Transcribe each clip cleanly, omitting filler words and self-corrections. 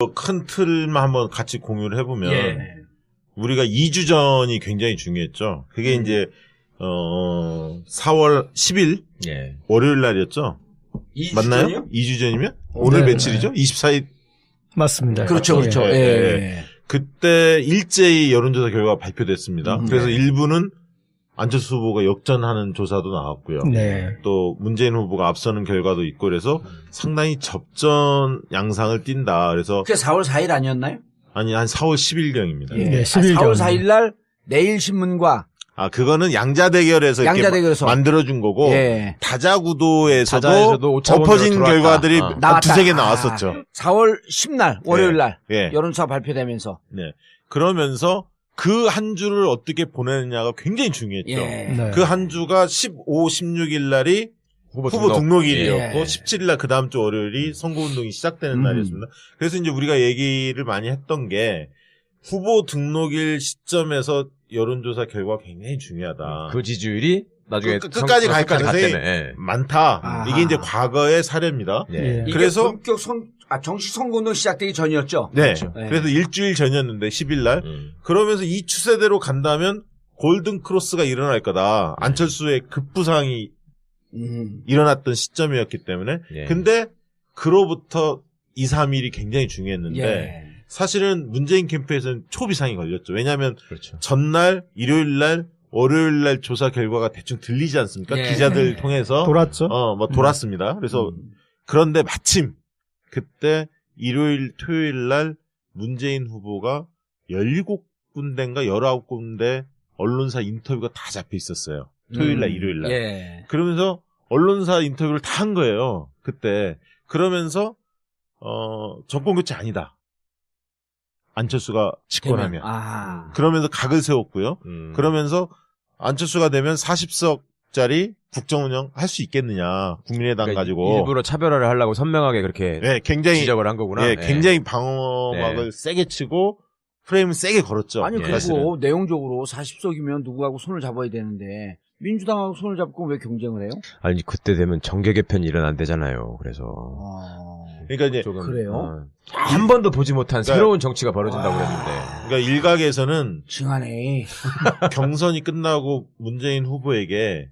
큰 틀만 한번 같이 공유를 해보면 예. 우리가 2주 전이 굉장히 중요했죠. 그게 이제 4월 10일 예. 월요일 날이었죠. 2주 맞나요? 전이요? 2주 전이면? 오늘 네. 며칠이죠? 24일. 맞습니다. 그렇죠, 그렇죠. 예, 예. 그때 일제히 여론조사 결과가 발표됐습니다. 그래서 네. 일부는 안철수 후보가 역전하는 조사도 나왔고요. 네. 또 문재인 후보가 앞서는 결과도 있고 그래서 상당히 접전 양상을 띈다. 그래서 그게 4월 4일 아니었나요? 아니 한 4월 10일경입니다. 예. 네, 10일 4월 경. 4일 날 내일신문과 그거는 양자대결에서 이렇게 양자대결에서. 만들어준 거고 예. 다자구도에서도 다자에서도 오차범위로 엎어진 들어왔다. 결과들이 나왔다. 두세 개 나왔었죠. 4월 10날 월요일 날 예. 여론조사 발표되면서 네. 그러면서 그 한 주를 어떻게 보내느냐가 굉장히 중요했죠. 예. 네. 그 한 주가 15, 16일 날이 후보 등록일이었고 예. 17일 날 그 다음 주 월요일이 선거운동이 시작되는 날이었습니다. 그래서 이제 우리가 얘기를 많이 했던 게 후보 등록일 시점에서 여론조사 결과가 굉장히 중요하다. 그 지지율이 나중에 끝까지 갈 가능성이 갔다며. 예. 많다. 아하. 이게 이제 과거의 사례입니다. 예. 이게 그래서- 본격 정식 선거운동 시작되기 전이었죠. 네. 그렇죠. 네. 그래서 일주일 전이었는데 10일 날. 그러면서 이 추세대로 간다면 골든 크로스가 일어날 거다. 안철수의 급부상이 일어났던 시점이었기 때문에. 예. 근데 그로부터 2, 3일이 굉장히 중요했는데 예. 사실은 문재인 캠프에서는 초비상이 걸렸죠. 왜냐하면 그렇죠. 전날, 일요일 날, 월요일 날 조사 결과가 대충 들리지 않습니까? 예. 기자들 통해서 돌았죠. 돌았습니다. 그래서 그런데 마침 그때 일요일, 토요일 날 문재인 후보가 17군데인가 19군데 언론사 인터뷰가 다 잡혀 있었어요. 토요일 날, 일요일 날. 예. 그러면서 언론사 인터뷰를 다 한 거예요. 그때. 그러면서 정권 교체 아니다. 안철수가 집권하면. 그러면서 각을 세웠고요. 그러면서 안철수가 되면 40석짜리 국정운영 할 수 있겠느냐. 국민의당 그러니까 가지고. 일부러 차별화를 하려고 선명하게 그렇게 네, 굉장히 지적을 한 거구나. 예, 예. 굉장히 방어막을 세게 치고 프레임을 세게 걸었죠. 아니 예, 그리고 사실은. 내용적으로 40석이면 누구하고 손을 잡아야 되는데 민주당하고 손을 잡고 왜 경쟁을 해요? 아니 그때 되면 정계 개편이 일어난대잖아요. 그래서 그러니까 이제 조금, 그래요? 한 번도 보지 못한 그러니까- 새로운 정치가 벌어진다고 그랬는데. 그러니까 일각에서는 징하네. 경선이 끝나고 문재인 후보에게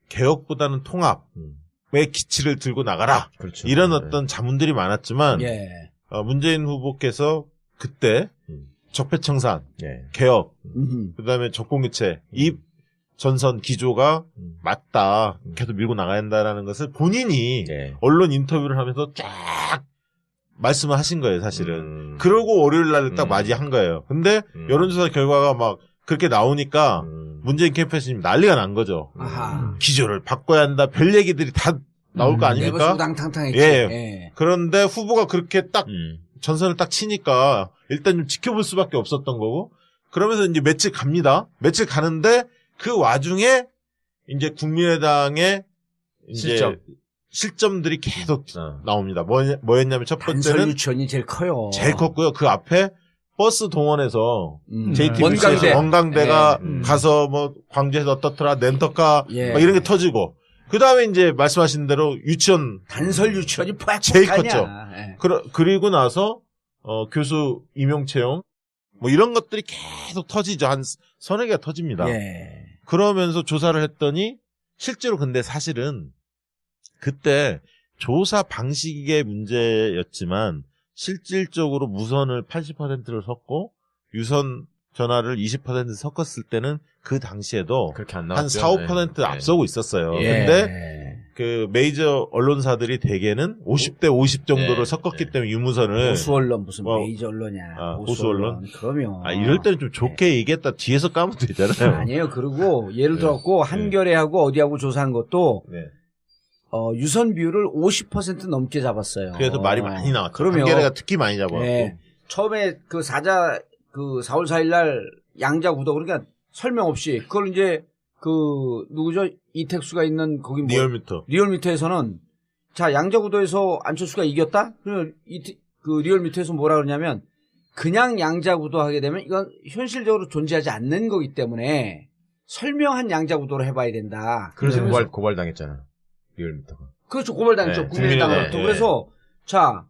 개혁보다는 통합의 기치를 들고 나가라. 그렇죠. 이런 네. 어떤 자문들이 많았지만 예. 문재인 후보께서 그때 적폐청산, 예. 개혁, 음. 그다음에 정권교체 이 전선 기조가 맞다. 계속 밀고 나가야 한다라는 것을 본인이 예. 언론 인터뷰를 하면서 쫙 말씀을 하신 거예요, 사실은. 그러고 월요일 날 딱 맞이한 거예요. 근데 여론조사 결과가 막 그렇게 나오니까 문재인 캠프에서 지금 난리가 난 거죠. 아하. 기조를 바꿔야 한다. 별 얘기들이 다 나올 거 아닙니까? 내버수당탕탕했지. 예. 예. 그런데 후보가 그렇게 딱 전선을 딱 치니까 일단 좀 지켜볼 수밖에 없었던 거고 그러면서 이제 며칠 갑니다. 며칠 가는데 그 와중에 이제 국민의당의 이제 실점들이 계속 나옵니다. 뭐였냐면 첫 단설 번째는 유치원이 제일 커요. 제일 컸고요. 그 앞에 버스 동원해서 JTBC에서 원광대. 원광대가 예. 가서 뭐 광주에서 어떻더라 렌터카 예. 막 이런 게 터지고 그 다음에 이제 말씀하신 대로 유치원 단설 유치원이 제일 팍팍하냐. 컸죠. 예. 그리고 나서 교수 임용 채용 뭐 이런 것들이 계속 터지죠. 한 서너 개가 터집니다. 예. 그러면서 조사를 했더니 실제로 근데 사실은 그때 조사 방식의 문제였지만 실질적으로 무선을 80%를 섞고 유선 전화를 20% 섞었을 때는 그 당시에도 그렇게 안 한 나왔죠. 4, 5% 예. 앞서고 있었어요. 예. 근데 그 메이저 언론사들이 대개는 50대 50 정도를 예. 섞었기 때문에 유무선을 보수 언론 무슨 뭐, 메이저 언론이야. 보수 언론? 그러면. 이럴 때는 좀 좋게 얘기했다 뒤에서 까면 되잖아요. 아니에요. 그리고 예를 네. 들었고 한겨레하고 어디하고 조사한 것도 네. 유선 비율을 50% 넘게 잡았어요. 그래서 말이 많이 나왔죠. 그러면 한겨레가 특히 많이 잡았고. 예. 처음에 그 4월 4일 날 양자 구도 그러니까 설명 없이 그걸 이제 그 누구죠? 이택수가 있는 거기 뭐 리얼미터에서는 자, 양자 구도에서 안철수가 이겼다? 그러면 그 리얼미터에서 뭐라 그러냐면 그냥 양자 구도 하게 되면 이건 현실적으로 존재하지 않는 거기 때문에 설명한 양자 구도로 해봐야 된다. 그래서 고발당했잖아. 리얼미터가. 그렇죠. 고발당했죠. 네. 국민의당으로부터. 네. 그래서 자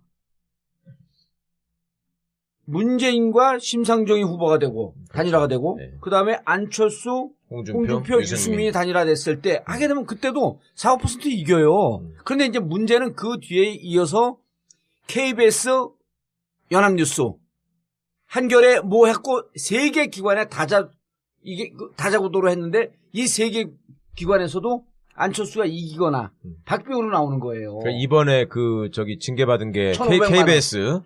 문재인과 심상정이 후보가 되고 단일화가 되고 네. 그다음에 안철수, 홍준표, 유승민이 단일화 됐을 때 하게 되면 그때도 4~5% 이겨요. 그런데 이제 문제는 그 뒤에 이어서 KBS, 연합뉴스, 한겨레 뭐 했고 3개 기관에 다자구도로 했는데 이 3개 기관에서도 안철수가 이기거나 박빙으로 나오는 거예요. 그러니까 이번에 징계받은 게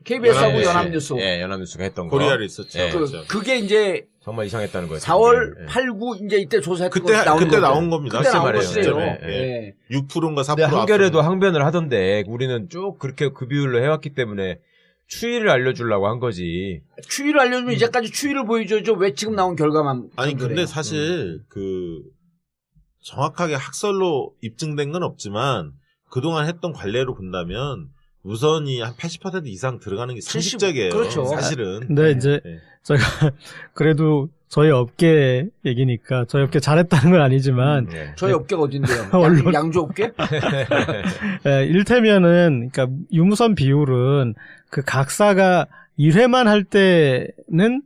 KBS하고 연합뉴스. 예, 연합뉴스가 했던 거. 코리아를 있었죠. 예. 그게 이제 정말 이상했다는 거예요. 4월 8, 9 이제 이때 조사했던 그때 나온 겁니다. 그때 나온 말이에요. 것이에요. 예. 6%인가 4% 근데 한겨레도 항변을 하던데 우리는 쭉 그렇게 그 비율로 해왔기 때문에 추이를 알려주려고 한 거지. 추이를 알려주면 이제까지 추이를 보여줘야죠. 왜 지금 나온 결과만. 아니 근데 사실 정확하게 학설로 입증된 건 없지만 그동안 했던 관례로 본다면 우선이 한 80% 이상 들어가는 게 상식적이에요. 그렇죠. 사실은. 근데 이제 제가 그래도 저희 업계 얘기니까 저희 업계 잘했다는 건 아니지만 저희 업계가 어딘데요? 양조업계? 이를테면은 그러니까 유무선 비율은 그 각사가 1회만 할 때는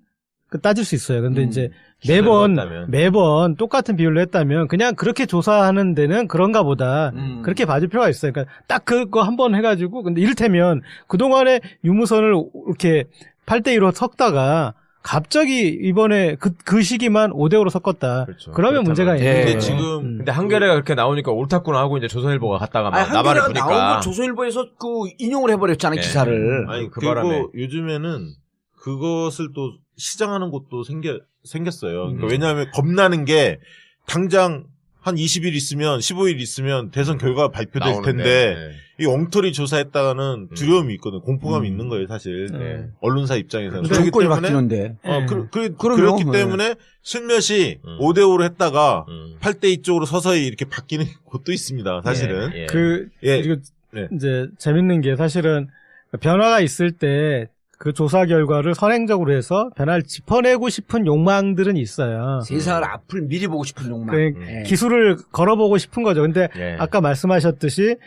따질 수 있어요. 근데 이제 매번 똑같은 비율로 했다면 그냥 그렇게 조사하는 데는 그런가 보다. 그렇게 봐줄 필요가 있어요. 그러니까 딱 그거 한번 해가지고 근데 이를테면 그동안에 유무선을 이렇게 8대2로 섞다가 갑자기 이번에 그 시기만 5대5로 섞었다. 그렇죠. 그러면 문제가 있는 거예요. 근데 지금 근데 한겨레가 그렇게 나오니까 옳다구나 하고 이제 조선일보가 갔다가 막 나발을 보니까 나온 걸 조선일보에서 인용을 해버렸잖아요. 기사를. 아니 그리고 요즘에는 그것을 또 시장하는 곳도 생겼어요. 그러니까 왜냐하면 겁나는 게 당장 한 20일 있으면 15일 있으면 대선 결과가 발표될 나오는데, 텐데 이 엉터리 조사했다가는 두려움이 있거든. 공포감이 있는 거예요, 사실. 언론사 입장에서는. 정권이 바뀌는데. 그렇기 때문에 슬며시 5대5로 했다가 8대2 쪽으로 서서히 이렇게 바뀌는 곳도 있습니다, 사실은. 그리고 이제 재밌는 게 사실은 변화가 있을 때 그 조사 결과를 선행적으로 해서 변화를 짚어내고 싶은 욕망들은 있어요. 세상을 앞을 미리 보고 싶은 욕망. 기술을 걸어보고 싶은 거죠. 근데 아까 말씀하셨듯이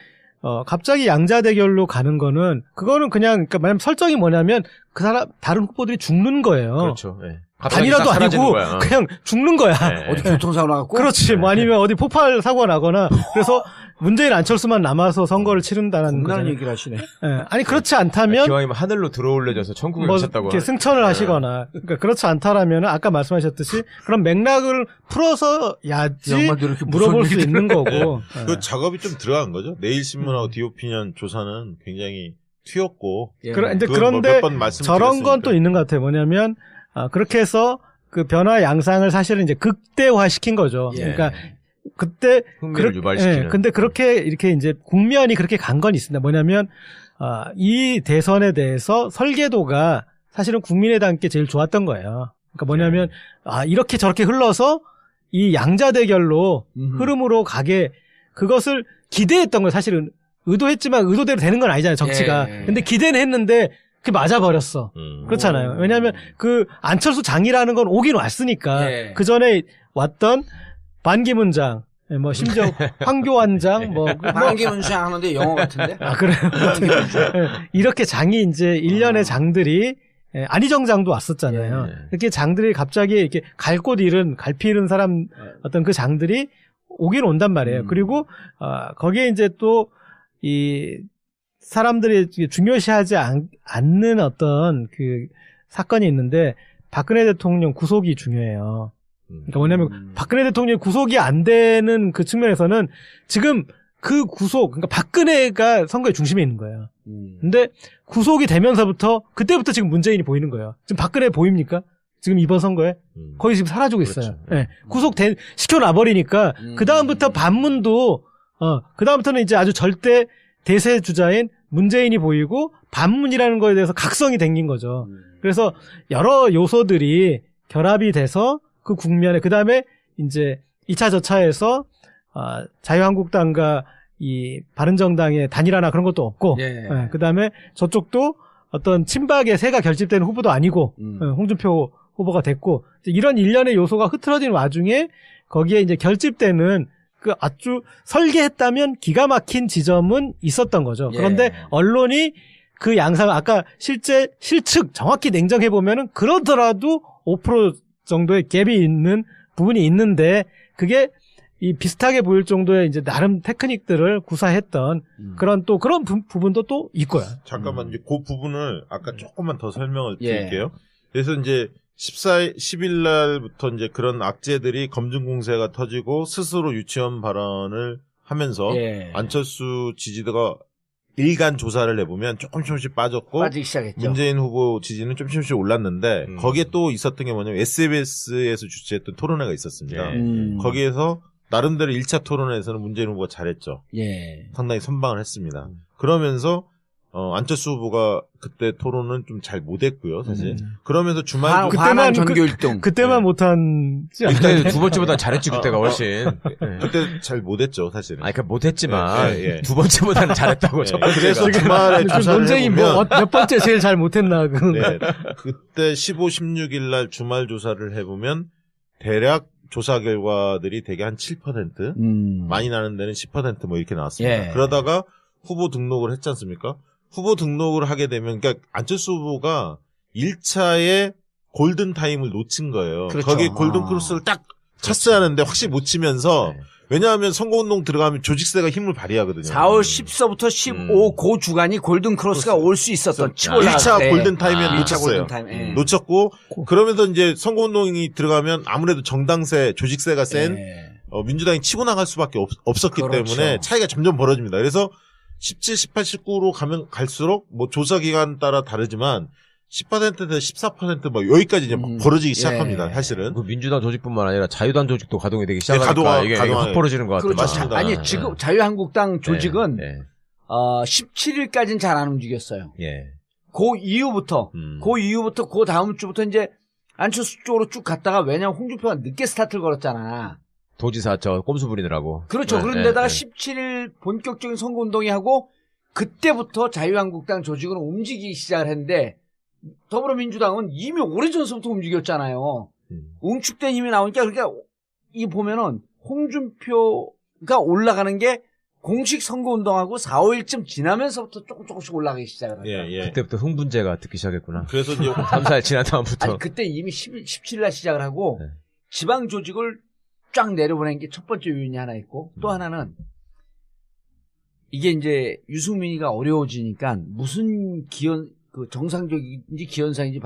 갑자기 양자 대결로 가는 거는 그거는 그냥 그러니까 만약 설정이 뭐냐면 그 사람 다른 후보들이 죽는 거예요. 그렇죠. 단일화도 아니고 그냥 죽는 거야. 어디 교통사고 나갖고. 그렇지. 뭐 아니면 어디 폭발 사고가 나거나 그래서 문재인 안철수만 남아서 선거를 치른다는 그런 얘기를 하시네. 아니 그렇지 않다면 기왕이면 하늘로 들어올려져서 천국에 가셨다고. 이렇게 승천을 하시거나 그러니까 그렇지 않다라면 아까 말씀하셨듯이 그런 맥락을 풀어서야지 물어볼 수 있는 거고. 그 작업이 좀 들어간 거죠. 내일신문하고 디오피니언 조사는 굉장히 튀었고. 그런데 저런 건 또 있는 것 같아요. 뭐냐면 그렇게 해서 그 변화 양상을 사실은 이제 극대화시킨 거죠. 그러니까 그때 흥미를 유발시키는. 근데 그렇게 이렇게 이제 국면이 그렇게 간 건 있습니다. 뭐냐면 이 대선에 대해서 설계도가 사실은 국민의당께 제일 좋았던 거예요. 그러니까 뭐냐면 이렇게 저렇게 흘러서 이 양자 대결로 흐름으로 가게 그것을 기대했던 거예요. 사실은 의도했지만 의도대로 되는 건 아니잖아요. 정치가. 근데 기대는 했는데 그게 맞아버렸어. 그렇잖아요. 왜냐하면 그 안철수 장이라는 건 오긴 왔으니까 그 전에 왔던 반기문장, 뭐 심지어 황교안장, 반기문장 하는데 영어 같은데? 그래요. 이렇게 장이 이제 일련의 장들이 안희정장도 왔었잖아요. 이렇게 장들이 갑자기 이렇게 갈 피 잃은 사람 어떤 그 장들이 오긴 온단 말이에요. 그리고 거기에 이제 또 이 사람들이 중요시하지 않는 어떤 그 사건이 있는데 박근혜 대통령 구속이 중요해요. 그러니까 뭐냐면 박근혜 대통령 구속이 안 되는 그 측면에서는 지금 그 구속, 그러니까 박근혜가 선거의 중심에 있는 거예요. 근데 구속이 되면서부터 그때부터 지금 문재인이 보이는 거예요. 지금 박근혜 보입니까? 지금 이번 선거에 거의 지금 사라지고 있어요. 구속 시켜놔버리니까 그 다음부터 반문도 그 다음부터는 이제 아주 절대 대세 주자인 문재인이 보이고 반문이라는 거에 대해서 각성이 생긴 거죠. 그래서 여러 요소들이 결합이 돼서 그 국면에 그다음에 이제 2차 저차에서 자유한국당과 이 바른정당의 단일화나 그런 것도 없고 그다음에 저쪽도 어떤 친박의 세가 결집되는 후보도 아니고 홍준표 후보가 됐고 이런 일련의 요소가 흐트러진 와중에 거기에 이제 결집되는 그 아주 설계했다면 기가 막힌 지점은 있었던 거죠. 그런데 언론이 그 양상 아까 실제 실측 정확히 냉정해 보면은 그러더라도 5% 정도의 갭이 있는 부분이 있는데 그게 이 비슷하게 보일 정도의 이제 나름 테크닉들을 구사했던 그런 또 그런 부분도 또 있고요. 잠깐만 이제 그 부분을 아까 조금만 더 설명을 드릴게요. 그래서 이제 10일 날부터 이제 그런 악재들이 검증 공세가 터지고 스스로 유치원 발언을 하면서 안철수 지지도가 일간 조사를 해보면 조금씩 빠졌고 빠지기 시작했죠. 문재인 후보 지지는 조금씩 올랐는데 거기에 또 있었던 게 뭐냐면 SBS에서 주최했던 토론회가 있었습니다. 거기에서 나름대로 1차 토론회에서는 문재인 후보가 잘했죠. 상당히 선방을 했습니다. 그러면서 안철수 후보가 그때 토론은 좀 잘 못했고요, 사실. 그러면서 주말 그때만 전교 1등. 그때만 못한지 그때 두 번째보다 잘했지 그때가 훨씬. 그때 잘 못했죠, 사실은. 아니, 그러니까 못했지만 두 번째보다는 잘했다고. 첫 번째가. 그래서 주말에 조사를 논쟁이 해보면 몇 번째 제일 잘 못했나 그때 15, 16일 날 주말 조사를 해보면 대략 조사 결과들이 되게 한 7%, 많이 나는 데는 10% 뭐 이렇게 나왔습니다. 그러다가 후보 등록을 했지 않습니까? 후보 등록을 하게 되면, 그러니까 안철수 후보가 1차에 골든타임을 놓친 거예요. 그렇죠. 거기에 골든크로스를 딱 쳤어야 하는데 확실히 못 치면서, 왜냐하면 선거운동 들어가면 조직세가 힘을 발휘하거든요. 4월 10서부터 15 그 주간이 골든크로스가 올 수 있었던 1차 골든타임에 놓쳤어요. 골든타임. 놓쳤고, 그러면서 이제 선거운동이 들어가면 아무래도 정당세, 조직세가 센 민주당이 치고 나갈 수밖에 없었기 때문에 차이가 점점 벌어집니다. 그래서 17, 18, 19로 가면 갈수록 뭐 조사 기간 따라 다르지만 10%에서 14% 뭐 여기까지 이제 벌어지기 시작합니다. 사실은. 그 민주당 조직뿐만 아니라 자유당 조직도 가동이 되기 시작하니까 이게 확 벌어지는 것 같아요. 그렇죠. 맞습니다. 아니 지금 자유한국당 조직은 17일까지는 잘 안 움직였어요. 그 이후부터 그 다음 주부터 이제 안철수 쪽으로 쭉 갔다가 왜냐면 홍준표가 늦게 스타트를 걸었잖아. 도지사 꼼수 부리느라고. 그렇죠. 그런데다가 17일 본격적인 선거운동이 하고 그때부터 자유한국당 조직은 움직이기 시작을 했는데 더불어민주당은 이미 오래전서부터 움직였잖아요. 응축된 힘이 나오니까 그러니까 이 보면은 홍준표가 올라가는 게 공식 선거운동하고 4, 5일쯤 지나면서부터 조금씩 올라가기 시작을 하죠. 그때부터 흥분제가 듣기 시작했구나. 그래서 이제 3, 4일 지난 다음부터. 아니 그때 이미 17일 날 시작을 하고 지방 조직을 쫙 내려보낸 게 첫 번째 요인이 하나 있고 또 하나는 이게 이제 유승민이가 어려워지니까 무슨 정상적인지 기현상인지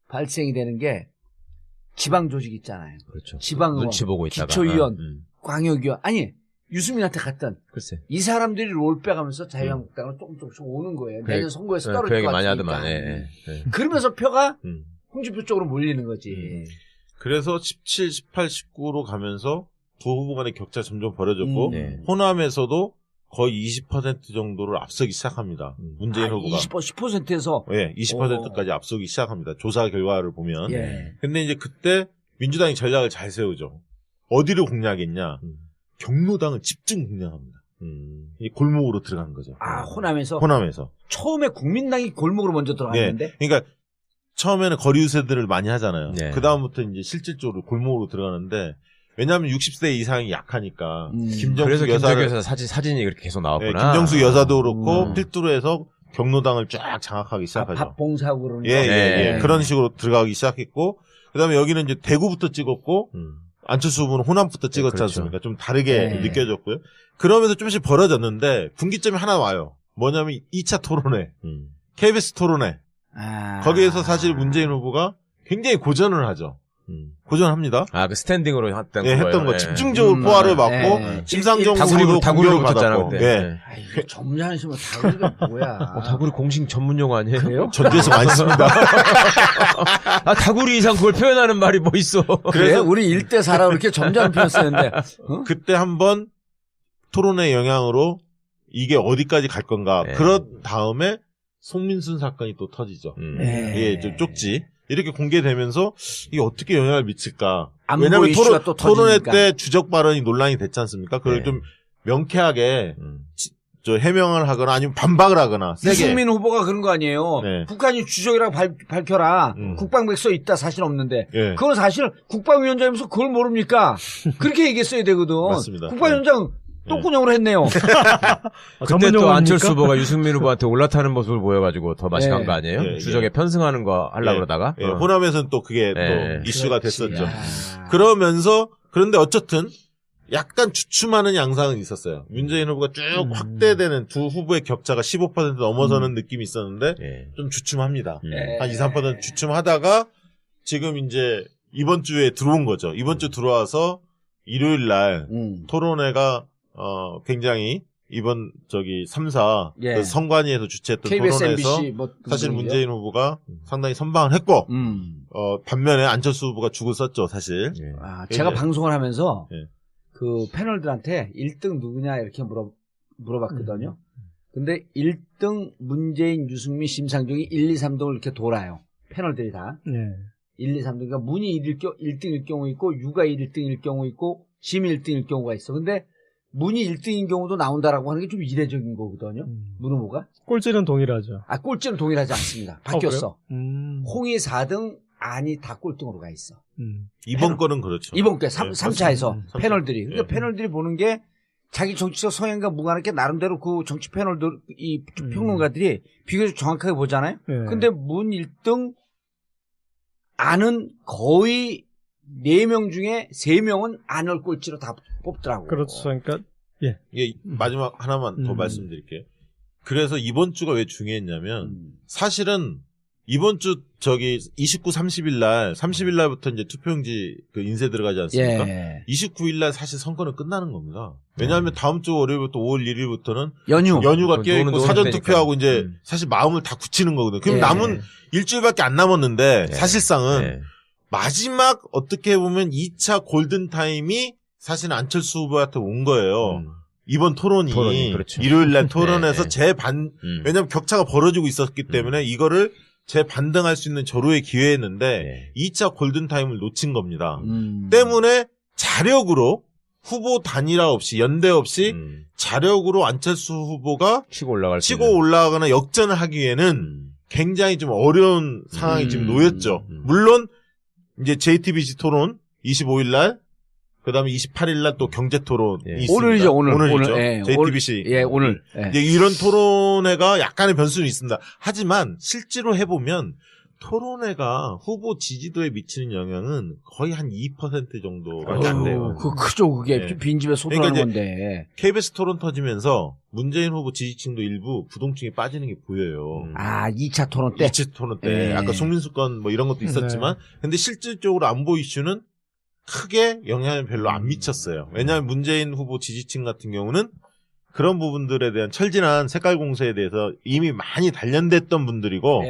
발생이 되는 게 지방 조직 있잖아요. 그렇죠. 지방 눈치 보고 있다가 기초위원, 광역위원 아니 유승민한테 갔던 글쎄. 이 사람들이 롤 빼가면서 자유한국당을 조금씩 오는 거예요. 내년 선거에서 떨어질 그 얘기 것 많이 같으니까. 하더만. 그러면서 표가 홍준표 쪽으로 몰리는 거지. 그래서 17, 18, 19로 가면서 두 후보 간의 격차 점점 벌어졌고 호남에서도 거의 20% 정도를 앞서기 시작합니다. 문재인 후보가 10%에서 20%까지 앞서기 시작합니다. 조사 결과를 보면. 근데 이제 그때 민주당이 전략을 잘 세우죠. 어디를 공략했냐? 경로당을 집중 공략합니다. 이 골목으로 들어간 거죠. 호남에서 처음에 국민당이 골목으로 먼저 들어갔는데. 그러니까 처음에는 거리 유세들을 많이 하잖아요. 그 다음부터 이제 실질적으로 골목으로 들어가는데 왜냐하면 60세 이상이 약하니까 그래서 김정숙 여사 사진이 그렇게 계속 나왔구나. 김정숙 여사도 그렇고 필두로 해서 경로당을 쫙 장악하기 시작하죠. 밥 봉사하고 그러는 그런 식으로 들어가기 시작했고 그다음에 여기는 이제 대구부터 찍었고 안철수 후보는 호남부터 찍었지 않습니까? 좀 다르게 느껴졌고요. 그러면서 좀씩 벌어졌는데 분기점이 하나 와요. 뭐냐면 2차 토론회, KBS 토론회. 거기에서 사실 문재인 후보가 굉장히 고전을 하죠. 고전합니다. 그 스탠딩으로 했던 했던 거 집중적으로 포화를 받고 심상정 후보도 다구리로 공격을 붙었잖아 받았고. 점잖으시면 다구리가 뭐야? 다구리 공식 전문 용어 아니에요? 그래요? 전주에서 많이 씁니다. 다구리 이상 그걸 표현하는 말이 뭐 있어? 그래? 우리 1대4라고 이렇게 점잖은 표현 쓰는데. 그때 한번 토론의 영향으로 이게 어디까지 갈 건가. 그런 다음에 송민순 사건이 또 터지죠. 좀 쪽지. 이렇게 공개되면서 이게 어떻게 영향을 미칠까. 왜냐하면 토론회 때 주적 발언이 논란이 됐지 않습니까? 그걸 좀 명쾌하게 해명을 하거나 아니면 반박을 하거나. 유승민 후보가 그런 거 아니에요. 북한이 주적이라고 밝혀라. 국방부에 써 있다 사실 없는데. 그건 사실 국방위원장이면서 그걸 모릅니까? 그렇게 얘기했어야 되거든. 맞습니다. 국방위원장 똥구녕으로 했네요. 그때 또 안철수 후보가 유승민 후보한테 올라타는 모습을 보여가지고 더 맛이 간 거 아니에요? 주적에 편승하는 거 하려고 그러다가. 호남에서는 또 그게 또 이슈가 됐었죠. 그러면서 그런데 어쨌든 약간 주춤하는 양상은 있었어요. 문재인 후보가 쭉 확대되는 두 후보의 격차가 15% 넘어서는 느낌이 있었는데 좀 주춤합니다. 한 2, 3% 주춤하다가 지금 이제 이번 주에 들어온 거죠. 이번 주 들어와서 일요일 날 토론회가 굉장히 이번 3사 그 선관위에서 주최했던 KBS, 토론회에서 MBC 뭐 사실 문재인 후보가 상당히 선방을 했고 반면에 안철수 후보가 죽을 썼죠, 사실. 제가 방송을 하면서 예. 그 패널들한테 1등 누구냐 이렇게 물어봤거든요. 근데 1등 문재인, 유승민, 심상정이 1, 2, 3등을 이렇게 돌아요. 패널들이 다. 1, 2, 3등. 그러니까 문이 1등일 경우 있고 유가 1등일 경우 있고 심이 1등일 경우가 있어. 근데 문이 1등인 경우도 나온다라고 하는 게 좀 이례적인 거거든요. 문 후보가. 꼴찌는 동일하죠. 꼴찌는 동일하지 않습니다. 바뀌었어. 홍이 4등, 안이 다 꼴등으로 가 있어. 이번 거는 그렇죠. 이번 게 3차에서 패널들이. 그러니까 패널들이 보는 게 자기 정치적 성향과 무관하게 나름대로 그 정치 패널들, 이 평론가들이 비교적 정확하게 보잖아요. 근데 문 1등, 안은 거의 4명 중에 3명은 안을 꼴찌로 다 뽑더라고. 그렇죠. 그러니까 이게 마지막 하나만 더 말씀드릴게요. 그래서 이번 주가 왜 중요했냐면 사실은 이번 주 29, 30일 날부터 이제 투표용지 그 인쇄 들어가지 않습니까? 29일 날 사실 선거는 끝나는 겁니다. 왜냐하면 다음 주 월요일부터 5월 1일부터는 연휴가 끼어있고 사전 투표하고 이제 사실 마음을 다 굳히는 거거든요. 그럼 남은 일주일밖에 안 남았는데 사실상은 마지막 어떻게 보면 2차 골든타임이 사실은 안철수 후보한테 온 거예요. 이번 토론이 그렇죠. 일요일 날 토론에서 왜냐면 격차가 벌어지고 있었기 때문에 이거를 재반등할 수 있는 절호의 기회였는데 2차 골든타임을 놓친 겁니다. 때문에 자력으로 후보 단일화 없이 연대 없이 자력으로 안철수 후보가 치고 올라가거나 역전을 하기에는 굉장히 좀 어려운 상황이 지금 놓였죠. 물론 이제 JTBC 토론 25일 날 그다음에 28일 날 또 경제 토론이 있습니다. 오늘이죠. 오늘이죠. JTBC. 오늘. 이제 이런 토론회가 약간의 변수는 있습니다. 하지만 실제로 해보면 토론회가 후보 지지도에 미치는 영향은 거의 한 2% 정도가 안 돼요. 그 크죠. 그게 빈집에 소통하는 건데. KBS 토론 터지면서 문재인 후보 지지층도 일부 부동층이 빠지는 게 보여요. 2차 토론 때? 2차 토론 때. 아까 송민수 건 뭐 이런 것도 있었지만 근데 실질적으로 안보 이슈는 크게 영향을 별로 안 미쳤어요. 왜냐하면 문재인 후보 지지층 같은 경우는 그런 부분들에 대한 철진한 색깔 공세에 대해서 이미 많이 단련됐던 분들이고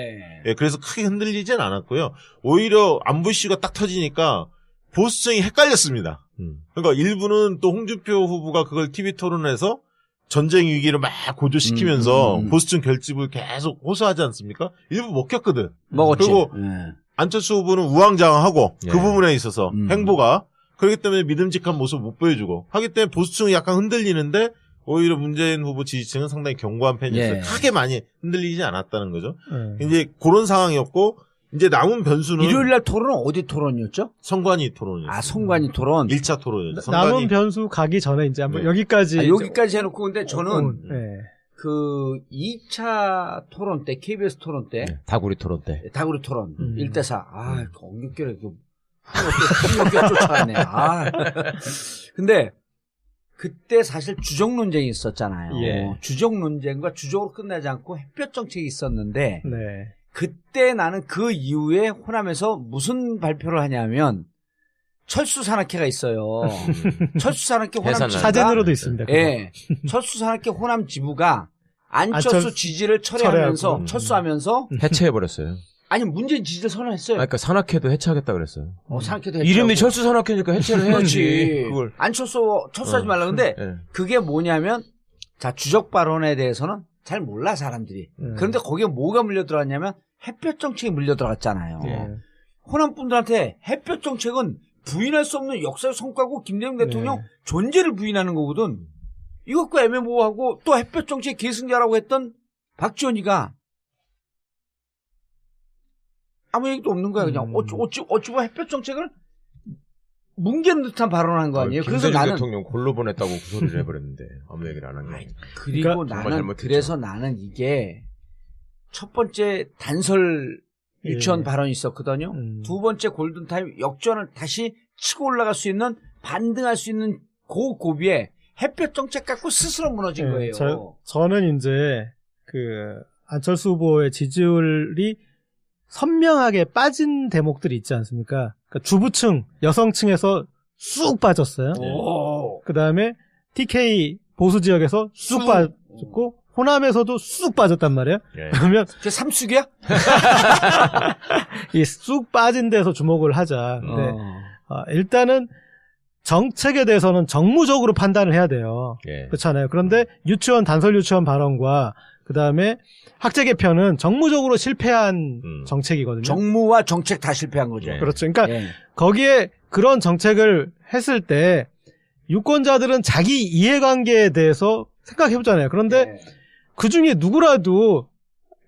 그래서 크게 흔들리진 않았고요. 오히려 안보 이슈가 딱 터지니까 보수층이 헷갈렸습니다. 그러니까 일부는 또 홍준표 후보가 그걸 TV 토론에서 전쟁 위기를 막 고조시키면서 보수층 결집을 계속 호소하지 않습니까? 일부 먹혔거든. 먹었지. 그리고 안철수 후보는 우왕좌왕하고 그 부분에 있어서 행보가 그렇기 때문에 믿음직한 모습을 못 보여주고 하기 때문에 보수층이 약간 흔들리는데 오히려 문재인 후보 지지층은 상당히 견고한 편이었어요. 크게 많이 흔들리지 않았다는 거죠. 이제 그런 상황이었고 이제 남은 변수는 일요일 날 토론은 어디 토론이었죠? 선관위 토론이었어요. 선관위 토론. 1차 토론이었죠. 남은 변수 가기 전에 이제 한번 여기까지 해놓고 근데 저는 그 2차 토론 때 KBS 토론 때 다구리 토론 때 1대4 엉겹결에 폭력결 쫓아가네. 근데 그때 사실 주적 논쟁이 있었잖아요. 주적 논쟁과 주적으로 끝나지 않고 햇볕 정책이 있었는데 그때 나는 그 이후에 호남에서 무슨 발표를 하냐면 철수 산악회가 있어요. 철수 산악회 호남 지부가 사진으로도 있습니다. 철수 산악회 호남 지부가 안철수 지지를 철회하면서 철수하면서 해체해버렸어요. 아니 문재인 지지를 선언했어요. 그러니까 산악회도 해체하겠다 그랬어요. 산악회도 해체. 이름이 철수 산악회니까 해체를 해야지. 그걸 철수하지 말라. 근데 그게 뭐냐면 주적 발언에 대해서는 잘 몰라 사람들이. 그런데 거기에 뭐가 물려 들어갔냐면 햇볕 정책이 물려 들어갔잖아요. 호남 분들한테 햇볕 정책은 부인할 수 없는 역사의 성과고 김대중 대통령 존재를 부인하는 거거든. 이것과 애매모호하고 또 햇볕 정책 계승자라고 했던 박지원이가 아무 얘기도 없는 거야. 그냥 어찌 뭐 햇볕 정책을 뭉개는 듯한 발언한 거 아니에요? 그래서 나는 대통령 골로 보냈다고 그 소리를 해버렸는데 아무 얘기를 안 한 게. 그리고 그러니까 나는 그래서 나는 이게 첫 번째 단설 유치원 발언이 있었거든요. 두 번째 골든타임 역전을 다시 치고 올라갈 수 있는 반등할 수 있는 그 고비에 햇볕 정책 갖고 스스로 무너진 거예요. 저는 이제 그 안철수 후보의 지지율이 선명하게 빠진 대목들이 있지 않습니까? 그러니까 주부층, 여성층에서 쑥 빠졌어요. 그 다음에 TK 보수 지역에서 쑥 빠졌고 호남에서도 쑥 빠졌단 말이에요. 예. 그러면 그게 삼쑥이야? 이 쑥 빠진 데서 주목을 하자. 근데 일단은 정책에 대해서는 정무적으로 판단을 해야 돼요. 예. 그렇잖아요. 그런데 유치원 단설 유치원 발언과 그 다음에 학제 개편은 정무적으로 실패한 정책이거든요. 정무와 정책 다 실패한 거죠. 예. 그렇죠. 그러니까 거기에 그런 정책을 했을 때 유권자들은 자기 이해관계에 대해서 생각해보잖아요. 그런데 그 중에 누구라도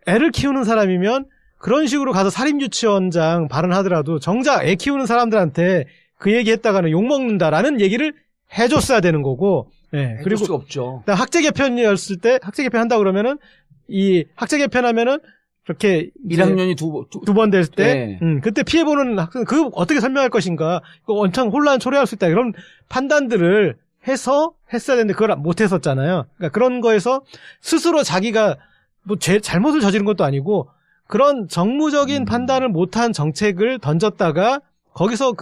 애를 키우는 사람이면 그런 식으로 가서 사립유치원장 발언하더라도 정작 애 키우는 사람들한테 그 얘기 했다가는 욕먹는다라는 얘기를 해줬어야 되는 거고, 예. 그리고 수가 없죠. 학제 개편이었을 때, 학제 개편 한다 그러면은, 이 학제 개편하면은, 그렇게 1학년이 두 번 될 때, 그때 피해보는 학생, 그 어떻게 설명할 것인가, 이거 엄청 혼란 초래할 수 있다, 이런 판단들을 해서 했어야 되는데 그걸 못 했었잖아요. 그러니까 그런 거에서 스스로 자기가 뭐 잘못을 저지른 것도 아니고, 그런 정무적인 판단을 못한 정책을 던졌다가, 거기서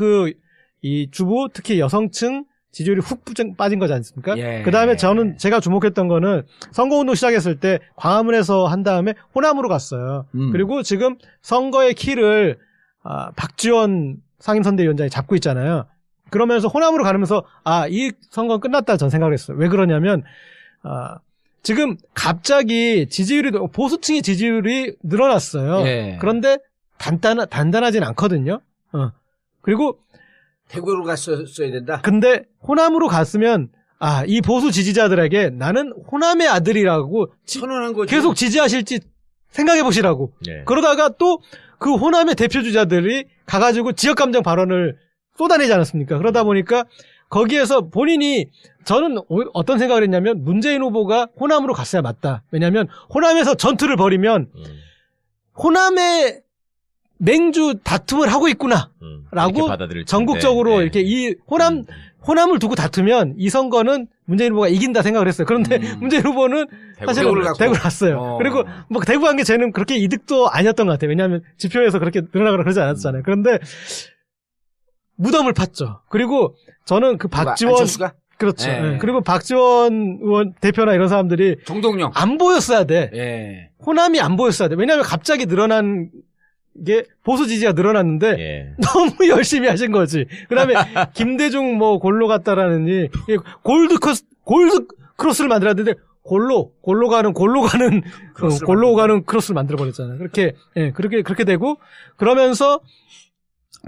이 주부, 특히 여성층 지지율이 훅 빠진 거지 않습니까? 그 다음에 제가 주목했던 거는 선거운동 시작했을 때 광화문에서 한 다음에 호남으로 갔어요. 그리고 지금 선거의 키를, 박지원 상임선대위원장이 잡고 있잖아요. 그러면서 호남으로 가면서, 이 선거는 끝났다 전 생각을 했어요. 왜 그러냐면, 지금 갑자기 보수층의 지지율이 늘어났어요. 예. 그런데 단단하진 않거든요. 그리고 대구로 갔어야 된다. 근데 호남으로 갔으면 이 보수 지지자들에게 나는 호남의 아들이라고 선언한 거지. 계속 지지하실지 생각해 보시라고. 예. 그러다가 또 그 호남의 대표주자들이 가가지고 지역감정 발언을 쏟아내지 않았습니까? 그러다 보니까 거기에서 본인이 저는 어떤 생각을 했냐면 문재인 후보가 호남으로 갔어야 맞다. 왜냐하면 호남에서 전투를 벌이면 호남의 맹주 다툼을 하고 있구나라고 전국적으로 이렇게 이 호남을 두고 다투면 이 선거는 문재인 후보가 이긴다 생각을 했어요. 그런데 문재인 후보는 사실 대구를 갔어요. 그리고 뭐 대구 간 게 쟤는 그렇게 이득도 아니었던 것 같아요. 왜냐하면 지표에서 그렇게 늘어나거나 그러지 않았잖아요. 그런데 무덤을 팠죠. 그리고 저는 그 박지원 안철수가? 그렇죠. 네. 그리고 박지원 의원 대표나 이런 사람들이 정동영 안 보였어야 돼. 예. 호남이 안 보였어야 돼. 왜냐하면 갑자기 늘어난 게 보수 지지가 늘어났는데 너무 열심히 하신 거지. 그다음에 김대중 뭐 골로 갔다라느니 골드 크로스를 만들었는데 골로 가는 크로스를 만들어 버렸잖아요. 그렇게 되고 그러면서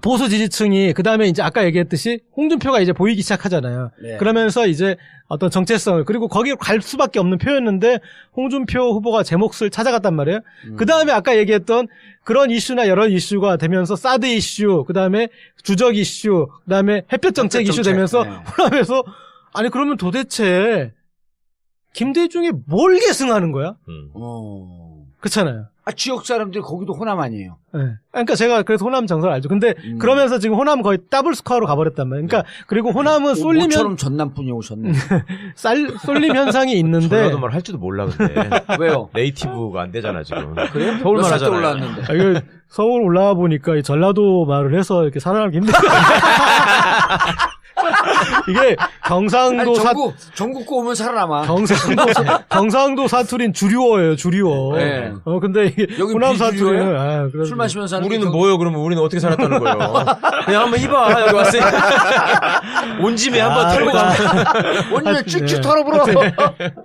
보수 지지층이 그다음에 이제 아까 얘기했듯이 홍준표가 이제 보이기 시작하잖아요. 네. 그러면서 이제 어떤 정체성을 그리고 거기로 갈 수밖에 없는 표였는데 홍준표 후보가 제 몫을 찾아갔단 말이에요. 그다음에 아까 얘기했던 그런 이슈나 여러 이슈가 되면서 사드 이슈, 그다음에 주적 이슈, 그다음에 햇볕 정책 이슈 되면서 호남에서 아니 그러면 도대체 김대중이 뭘 계승하는 거야? 그렇잖아요. 지역 사람들이 거기도 호남 아니에요. 네. 그러니까 제가 그래서 호남 정서를 알죠. 근데 그러면서 지금 호남 거의 더블 스코어로 가버렸단 말이에요. 그러니까 그리고 호남은 쏠리면 모처럼 전남분이 오셨네. 쏠림 현상이 있는데 전라도 말 할지도 몰라 근데. 왜요? 네이티브가 안 되잖아 지금. 그래요? 서울말 하잖아요. 올라왔는데. 서울 올라와 보니까 전라도 말을 해서 이렇게 살아남기 힘들어요. 이게 경상도 전국고 오면 살아남아. 경상도 사투리는 주류어예요, 주류어. 네. 근데 이게 여기 호남 사투리는 술 마시면서 우리는 뭐예요? 그러면 우리는 어떻게 살았다는 거예요? 그냥 한번 해봐. 여기 왔으니까 온 집에 한번 털고 가. 온 집에 쭉쭉 털어불어.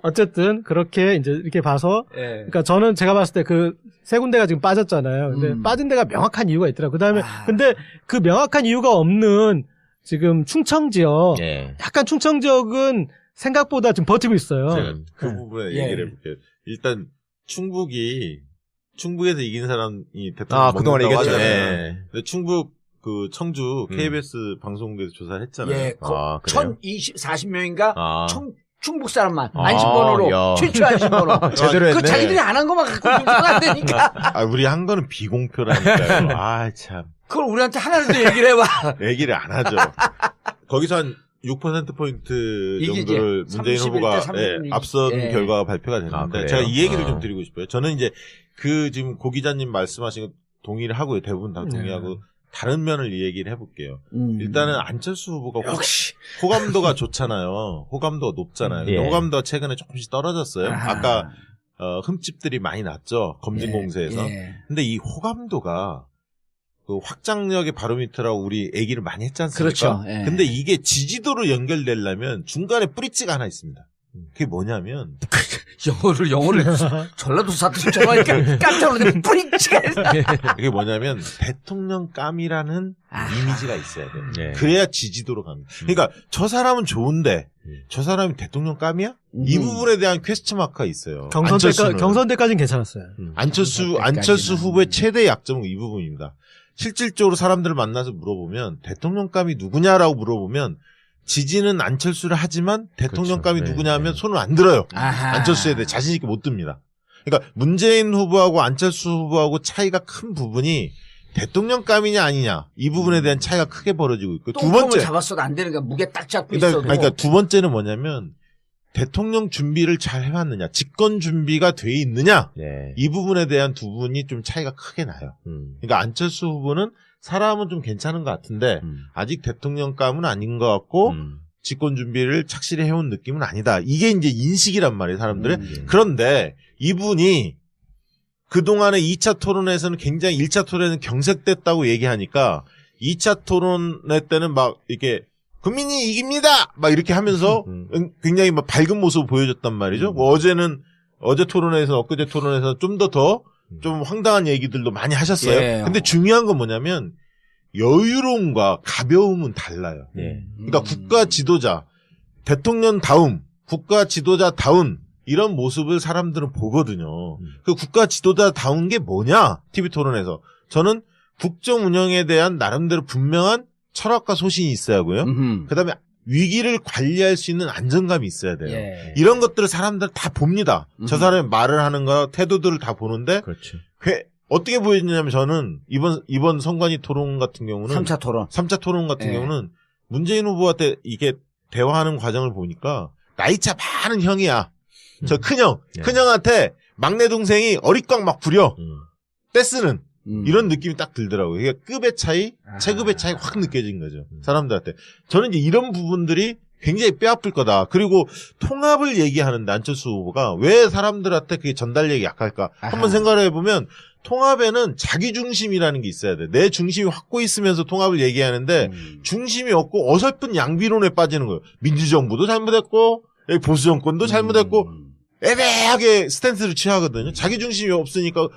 어쨌든 그렇게 이제 이렇게 봐서, 그러니까 저는 제가 봤을 때 그 세 군데가 지금 빠졌잖아요. 근데 빠진 데가 명확한 이유가 있더라고요. 그다음에 근데 그 명확한 이유가 없는 지금 충청 지역, 약간 충청 지역은 생각보다 좀 버티고 있어요. 제가 그 부분에 얘기를 해볼게요. 일단 충북에서 이긴 사람이 대통령 그동안 얘기했죠. 근데 충북 그 청주 KBS 방송국에서 조사를 했잖아요. 예, 40명인가 충북 사람만 아, 안심번호로 최초 안심번호. 제대로 했네. 그 자기들이 안 한 것만 갖고 공표가 안 되니까. 아, 우리 한 거는 비공표라니까요. 아, 참. 그걸 우리한테 하나라도 얘기를 해봐. 얘기를 안 하죠. 거기서 한 6%포인트 정도를 문재인 31대 후보가 36. 앞선 예. 결과가 발표가 됐는데 그래요? 제가 이 얘기를 좀 드리고 싶어요. 저는 이제 지금 고 기자님 말씀하신 거 동의를 하고요. 대부분 다 동의하고 다른 면을 이 얘기를 해볼게요. 일단은 안철수 후보가 역시 호감도가 좋잖아요. 호감도가 높잖아요. 근데 예. 호감도가 최근에 조금씩 떨어졌어요. 아까 흠집들이 많이 났죠. 검증 공세에서. 예. 근데 이 호감도가 그 확장력의 바로미터라고 우리 얘기를 많이 했지 않습니까? 그렇죠. 예. 근데 이게 지지도로 연결되려면 중간에 뿌리치가 하나 있습니다. 그게 뭐냐면 영어를 전라도 사투리 전화하니까 깜짝 놀랐는데 뿌리치가 그게 뭐냐면 대통령감이라는 이미지가 있어야 돼요. 네. 그래야 지지도로 갑니다. 그러니까 저 사람은 좋은데 저 사람이 대통령감이야? 이 부분에 대한 퀘스천 마크가 있어요. 경선 때까지는 괜찮았어요. 안철수 후보의 최대 약점은 이 부분입니다. 실질적으로 사람들을 만나서 물어보면 대통령감이 누구냐라고 물어보면 지지는 안철수를 하지만 대통령감이 그렇죠. 누구냐 하면 손을 안 들어요. 아하. 안철수에 대해 자신 있게 못 듭니다. 그러니까 문재인 후보하고 안철수 후보하고 차이가 큰 부분이 대통령감이냐 아니냐 이 부분에 대한 차이가 크게 벌어지고 있고 두 번째 잡았어도 안 되는 거야. 무게 딱 잡고 있어도. 그러니까 두 번째는 뭐냐면 대통령 준비를 잘 해왔느냐 집권 준비가 돼 있느냐 네. 이 부분에 대한 두 분이 좀 차이가 크게 나요. 그러니까 안철수 후보는 사람은 좀 괜찮은 것 같은데 아직 대통령감은 아닌 것 같고 집권 준비를 착실히 해온 느낌은 아니다. 이게 이제 인식이란 말이에요, 사람들의. 그런데 이분이 그동안에 2차 토론에서는 굉장히 1차 토론에는 경색됐다고 얘기하니까 2차 토론회 때는 막 이렇게 국민이 이깁니다! 막 이렇게 하면서 굉장히 막 밝은 모습을 보여줬단 말이죠. 뭐 어제 토론회에서 엊그제 토론회에서 좀 좀 황당한 얘기들도 많이 하셨어요. 예. 근데 중요한 건 뭐냐면 여유로움과 가벼움은 달라요. 네. 그러니까 국가 지도자, 대통령다움, 국가 지도자다운 이런 모습을 사람들은 보거든요. 그 국가 지도자다운 게 뭐냐? TV 토론에서. 저는 국정 운영에 대한 나름대로 분명한 철학과 소신이 있어야 하고요. 그다음에 위기를 관리할 수 있는 안정감이 있어야 돼요. 예. 이런 것들을 사람들 다 봅니다. 저 사람이 말을 하는 거, 태도들을 다 보는데 그렇죠. 어떻게 보여지냐면 저는 이번 선관위 토론 같은 경우는 3차 토론 같은 경우는 문재인 후보한테 이게 대화하는 과정을 보니까 나이차 많은 형이야. 저 큰형한테 막내 동생이 어릿광 막 부려. 떼쓰는 이런 느낌이 딱 들더라고요. 이게 급의 차이, 체급의 차이 확 느껴진 거죠. 사람들한테. 저는 이제 이런 부분들이 굉장히 뼈아플 거다. 그리고 통합을 얘기하는데 안철수 후보가 왜 사람들한테 그게 전달력이 약할까? 한번 생각을 해보면 통합에는 자기 중심이라는 게 있어야 돼. 내 중심이 확고 있으면서 통합을 얘기하는데 중심이 없고 어설픈 양비론에 빠지는 거예요. 민주정부도 잘못했고 보수정권도 잘못했고 애매하게 스탠스를 취하거든요. 자기 중심이 없으니까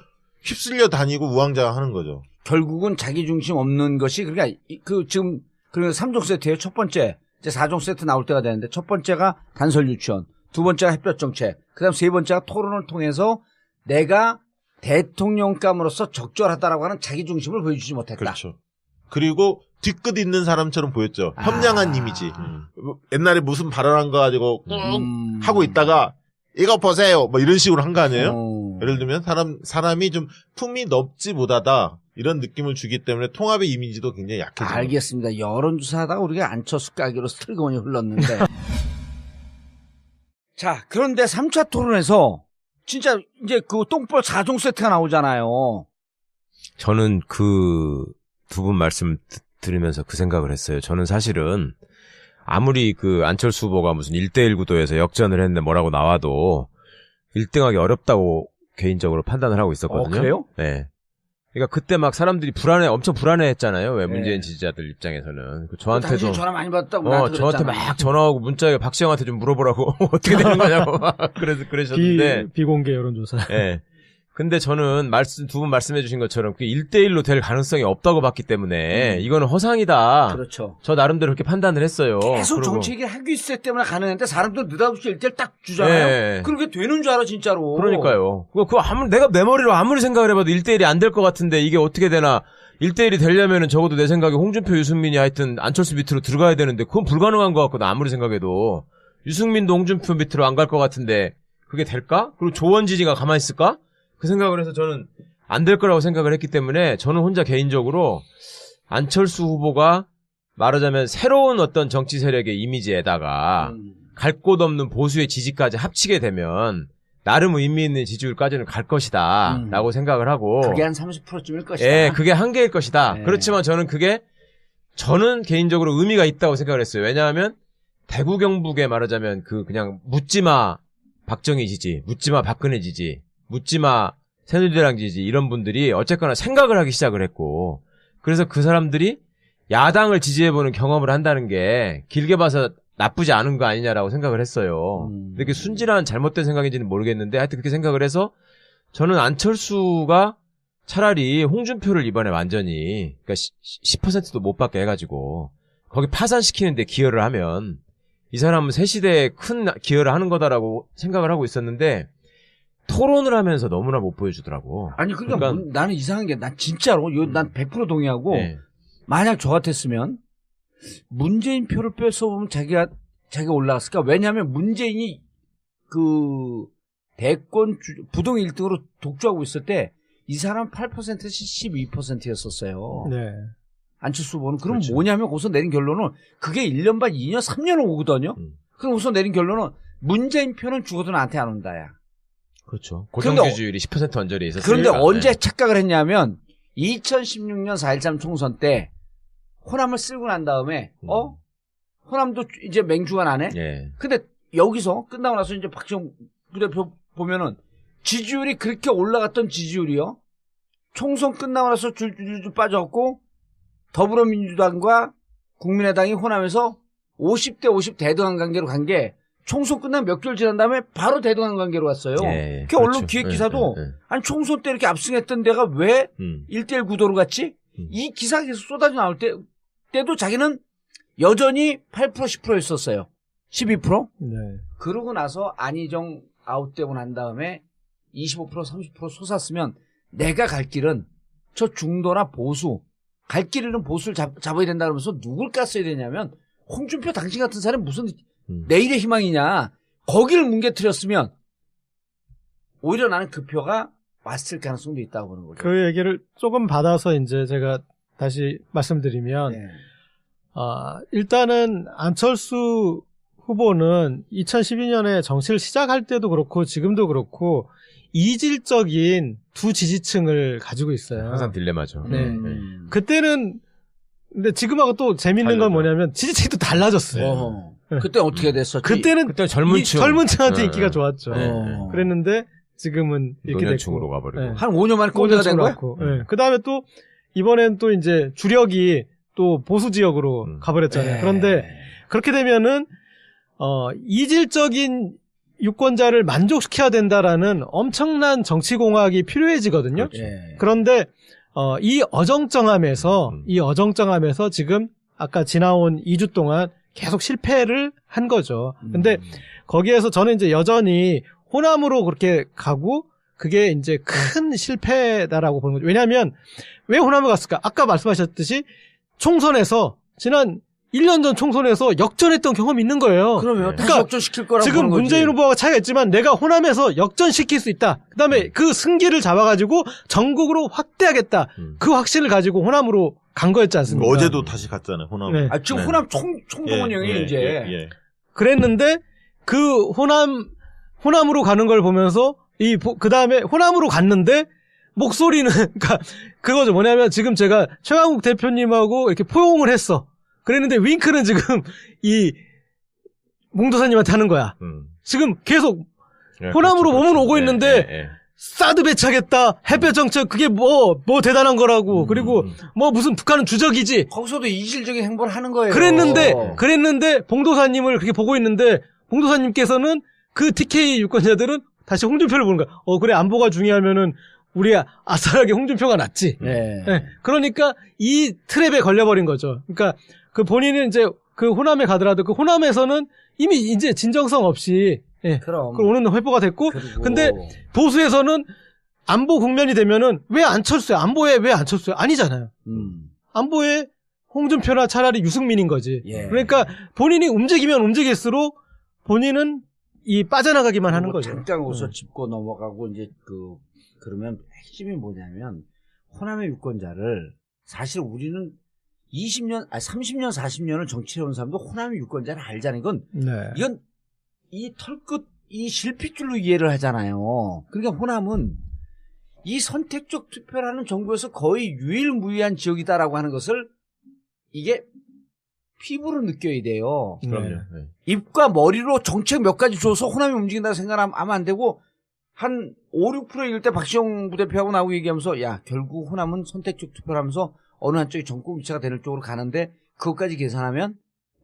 휩쓸려 다니고 우왕좌왕하는 거죠. 결국은 자기 중심 없는 것이 그러니까 지금 3종 세트예요. 첫 번째 이제 4종 세트 나올 때가 되는데 첫 번째가 단설 유치원, 두 번째가 햇볕 정책, 그다음 세 번째가 토론을 통해서 내가 대통령감으로서 적절하다라고 하는 자기 중심을 보여주지 못했다. 그렇죠. 그리고 뒤끝 있는 사람처럼 보였죠. 현명한 이미지. 옛날에 무슨 발언한 거 가지고 하고 있다가 이거 보세요. 뭐 이런 식으로 한 거 아니에요? 예를 들면 사람이 좀 품이 넓지 못하다 이런 느낌을 주기 때문에 통합의 이미지도 굉장히 약해져요. 알겠습니다. 여론조사 하다가 우리가 안철수 까기로 스트리건이 흘렀는데 자 그런데 3차 토론에서 진짜 이제 그 똥볼 4종 세트가 나오잖아요. 저는 그 두 분 말씀 들으면서 그 생각을 했어요. 저는 사실은 아무리 그 안철수 후보가 무슨 1대1 구도에서 역전을 했는데 뭐라고 나와도 1등하기 어렵다고 개인적으로 판단을 하고 있었거든요. 그래요? 네. 그러니까 그때 막 사람들이 엄청 불안해했잖아요. 왜 문재인 지지자들 입장에서는. 저한테도 당신 전화 많이 받았다고 저한테 막 전화하고 문자에 박시영한테 좀 물어보라고 어떻게 되는 거냐고 막 그러셨는데 비공개 여론조사. 네. 근데 저는 두 분 말씀해 주신 것처럼 1대1로 될 가능성이 없다고 봤기 때문에 이거는 허상이다. 그렇죠. 저 나름대로 그렇게 판단을 했어요. 계속 정치 얘기를 하고 있을 때문에 가능했는데 사람들 느닷없이 1대1 딱 주잖아요. 네. 그렇게 되는 줄 알아 진짜로. 그러니까요. 그거 내가 내 머리로 아무리 생각을 해봐도 1대1이 안 될 것 같은데 이게 어떻게 되나. 1대1이 되려면은 적어도 내 생각에 홍준표, 유승민이 하여튼 안철수 밑으로 들어가야 되는데 그건 불가능한 것 같거든. 아무리 생각해도. 유승민도 홍준표 밑으로 안 갈 것 같은데 그게 될까? 그리고 조원진이가 가만히 있을까? 그 생각을 해서 저는 안 될 거라고 생각을 했기 때문에 저는 혼자 개인적으로 안철수 후보가 말하자면 새로운 어떤 정치 세력의 이미지에다가 갈 곳 없는 보수의 지지까지 합치게 되면 나름 의미 있는 지지율까지는 갈 것이다 라고 생각을 하고 그게 한 30%쯤일 것이다. 예, 그게 한계일 것이다. 예. 그렇지만 저는 개인적으로 의미가 있다고 생각을 했어요. 왜냐하면 대구 경북에 말하자면 그냥 묻지마 박정희 지지, 묻지마 박근혜 지지, 묻지마 새누리당 지지 이런 분들이 어쨌거나 생각을 하기 시작을 했고 그래서 그 사람들이 야당을 지지해보는 경험을 한다는 게 길게 봐서 나쁘지 않은 거 아니냐라고 생각을 했어요. 근데 그게 순진한 잘못된 생각인지는 모르겠는데 하여튼 그렇게 생각을 해서 저는 안철수가 차라리 홍준표를 이번에 완전히 그러니까 10%도 못 받게 해가지고 거기 파산시키는데 기여를 하면 이 사람은 새 시대에 큰 기여를 하는 거다라고 생각을 하고 있었는데 토론을 하면서 너무나 못 보여주더라고. 아니 그러니까 나는 이상한 게 난 진짜로 난 100% 동의하고 네. 만약 저 같았으면 문재인 표를 뺏어보면 자기가 올라갔을까? 왜냐하면 문재인이 그 대권 부동 1등으로 독주하고 있을 때 이 사람 8%에서 12%였었어요. 네. 안철수 후보는. 그럼 그렇죠. 뭐냐면 거기서 내린 결론은 그게 1년 반, 2년, 3년 오거든요. 그럼 거기서 내린 결론은 문재인 표는 죽어도 나한테 안 온다야. 그렇죠. 고정지지율이 10% 언저리에 있었어요. 그런데 언제 착각을 했냐면 2016년 4.13 총선 때 호남을 쓸고 난 다음에 호남도 이제 맹주가 나네. 예. 근데 여기서 끝나고 나서 이제 박지원 부대표 보면은 지지율이 그렇게 올라갔던 지지율이요. 총선 끝나고 나서 줄줄 빠져갖고 더불어민주당과 국민의당이 호남에서 50대 50 대등한 관계로 간 게 총선 끝나면 몇 개월 지난 다음에 바로 대등한 관계로 갔어요. 예, 그 언론 기획 기사도 아니 총선 때 이렇게 압승했던 데가 왜 1대1 구도로 갔지? 이 기사가 계속 쏟아져 나올 때도 자기는 여전히 8% 10%였었어요. 12%? 네. 그러고 나서 안희정 아웃되고 난 다음에 25% 30% 솟았으면 내가 갈 길은 저 중도나 보수 갈 길은 보수를 잡아야 된다 그러면서 누굴 깠어야 되냐면 홍준표 당신 같은 사람이 무슨 내일의 희망이냐 거기를 뭉개뜨렸으면 오히려 나는 그 표가 왔을 가능성도 있다고 보는 거죠. 그 얘기를 조금 받아서 이제 제가 다시 말씀드리면 네. 일단은 안철수 후보는 2012년에 정치를 시작할 때도 그렇고 지금도 그렇고 이질적인 두 지지층을 가지고 있어요. 항상 딜레마죠. 네. 그때는 근데 지금하고 또 재밌는 건 뭐냐면 지지층이 또 달라졌어요. 네. 그때 어떻게 됐었지? 그때는 젊은 층. 젊은 층한테 인기가 좋았죠. 어. 그랬는데 지금은 이렇게 노년층으로 됐고. 가버리고. 네. 한 5년 만에 꼰대가 된 거야? 네. 그 다음에 또 이번엔 또 이제 주력이 또 보수 지역으로 가버렸잖아요. 그런데 그렇게 되면은 이질적인 유권자를 만족시켜야 된다라는 엄청난 정치공학이 필요해지거든요. 그렇죠. 그런데 이 어정쩡함에서 지금 아까 지나온 2주 동안 계속 실패를 한 거죠. 근데 거기에서 저는 이제 여전히 호남으로 그렇게 가고 그게 이제 큰 실패다라고 보는 거죠. 왜냐하면 왜 호남을 갔을까? 아까 말씀하셨듯이 총선에서 지난 1년 전 총선에서 역전했던 경험이 있는 거예요. 그러면 다시 역전시킬 거라고 지금 보는 거지. 문재인 후보가 차이가 있지만 내가 호남에서 역전시킬 수 있다. 그다음에 그 승기를 잡아가지고 전국으로 확대하겠다. 그 확신을 가지고 호남으로 간 거였지 않습니까? 어제도 다시 갔잖아요, 호남. 네. 지금 호남 총동원 형이 이제 그랬는데 그 호남으로 가는 걸 보면서 그 다음에 호남으로 갔는데 목소리는 그러니까 그거죠. 뭐냐면 지금 제가 최강욱 대표님하고 이렇게 포용을 했어. 그랬는데 윙크는 지금 이 몽도사님한테 하는 거야. 지금 계속 호남으로 몸은 오고 있는데 사드 배치하겠다. 햇볕 정책 그게 뭐 대단한 거라고. 그리고 뭐 무슨 북한은 주적이지. 거기서도 이질적인 행보를 하는 거예요. 그랬는데 봉도사님을 그렇게 보고 있는데 봉도사님께서는 그 TK 유권자들은 다시 홍준표를 보는 거야. 그래 안보가 중요하면은 우리 아싸하게 홍준표가 낫지. 네. 그러니까 이 트랩에 걸려버린 거죠. 그러니까 그 본인은 이제 그 호남에 가더라도 그 호남에서는 이미 이제 진정성 없이 그럼 오는 회포가 됐고 근데 보수에서는 안보 국면이 되면은 왜 안철수야? 안보에 왜 안철수야? 아니잖아요. 안보에 홍준표나 차라리 유승민인 거지. 예. 그러니까 본인이 움직이면 움직일수록 본인은 이 빠져나가기만 하는 거죠. 잠깐 웃어 짚고 넘어가고 이제 그러면 핵심이 뭐냐면 호남의 유권자를 사실 우리는 30년, 40년을 정치해온 사람도 호남의 유권자를 알자는 건 네. 이건 이 털끝 이 실핏줄로 이해를 하잖아요. 그러니까 호남은 이 선택적 투표라는 정부에서 거의 유일무이한 지역이다라고 하는 것을 이게 피부로 느껴야 돼요. 그럼요. 네. 입과 머리로 정책 몇 가지 줘서 호남이 움직인다고 생각하면 안 되고 한 5, 6% 이길 때 박시영 부대표하고 나오고 얘기하면서 야 결국 호남은 선택적 투표를 하면서 어느 한쪽이 정권 교체가 되는 쪽으로 가는데 그것까지 계산하면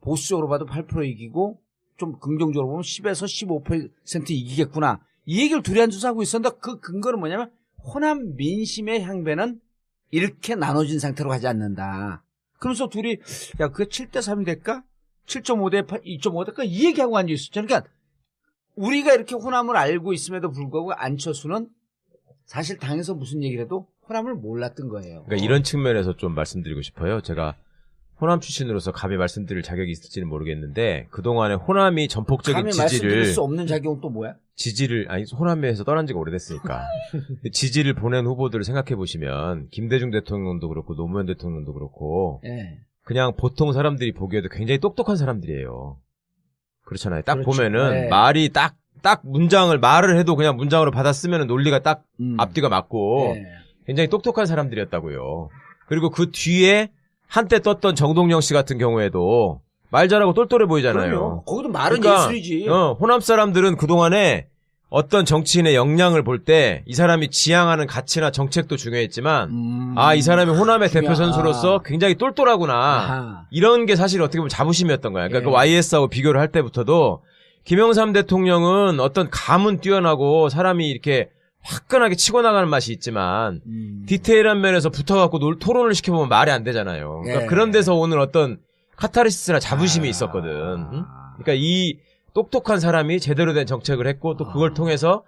보수적으로 봐도 8% 이기고 좀 긍정적으로 보면 10에서 15% 이기겠구나. 이 얘기를 둘이 앉아서 하고 있었는데 그 근거는 뭐냐면 호남 민심의 향배는 이렇게 나눠진 상태로 가지 않는다. 그러면서 둘이 야 그게 7대3이 될까? 7.5대 8, 2.5 될까? 이 얘기하고 앉아있었죠. 그러니까 우리가 이렇게 호남을 알고 있음에도 불구하고 안철수는 사실 당에서 무슨 얘기를 해도 호남을 몰랐던 거예요. 그러니까 이런 측면에서 좀 말씀드리고 싶어요. 제가 호남 출신으로서 감히 말씀드릴 자격이 있을지는 모르겠는데 그동안에 호남이 전폭적인 감히 지지를 말씀드릴 수 없는 자격은 또 뭐야? 호남에서 떠난 지가 오래됐으니까 지지를 보낸 후보들을 생각해 보시면 김대중 대통령도 그렇고 노무현 대통령도 그렇고 예. 그냥 보통 사람들이 보기에도 굉장히 똑똑한 사람들이에요. 그렇잖아요. 딱 그렇죠. 보면은 네. 말이 딱 말을 해도 그냥 문장으로 받아 쓰면은 논리가 딱 앞뒤가 맞고 예. 굉장히 똑똑한 사람들이었다고요. 그리고 그 뒤에 한때 떴던 정동영 씨 같은 경우에도 말 잘하고 똘똘해 보이잖아요. 그럼요. 거기도 말은 그러니까, 예술이지. 호남 사람들은 그동안에 어떤 정치인의 역량을 볼 때 이 사람이 지향하는 가치나 정책도 중요했지만 이 사람이 호남의 대표 선수로서 굉장히 똘똘하구나. 아하. 이런 게 사실 어떻게 보면 자부심이었던 거야. 그러니까 예. 그 YS하고 비교를 할 때부터도 김영삼 대통령은 어떤 감은 뛰어나고 사람이 이렇게 화끈하게 치고 나가는 맛이 있지만 디테일한 면에서 붙어갖고 토론을 시켜보면 말이 안 되잖아요. 그러니까 예. 그런 데서 오는 어떤 카타르시스나 자부심이 있었거든. 응? 그러니까 이 똑똑한 사람이 제대로 된 정책을 했고 또 그걸 통해서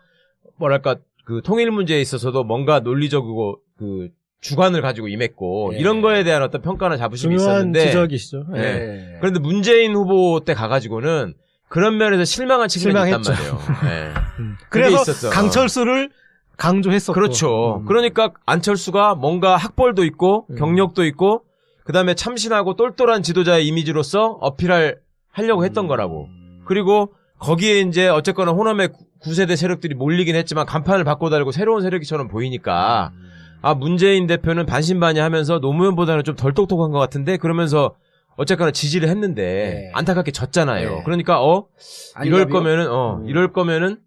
뭐랄까 그 통일 문제에 있어서도 뭔가 논리적이고 그 주관을 가지고 임했고 예. 이런 거에 대한 어떤 평가나 자부심이 중요한 있었는데 지적이시죠. 예. 예. 그런데 문재인 후보 때 가가지고는 그런 면에서 실망한 측면이 있단 말이에요. 예. 그게 그래서 있었어. 강철수를 강조했었고. 그렇죠. 그러니까 안철수가 뭔가 학벌도 있고 경력도 있고 그다음에 참신하고 똘똘한 지도자의 이미지로서 하려고 했던 거라고. 그리고 거기에 이제 어쨌거나 호남의 9세대 세력들이 몰리긴 했지만 간판을 바꿔달고 새로운 세력이처럼 보이니까 문재인 대표는 반신반의하면서 노무현보다는 좀 덜 똑똑한 것 같은데 그러면서 어쨌거나 지지를 했는데 네. 안타깝게 졌잖아요. 네. 그러니까 이럴 거면은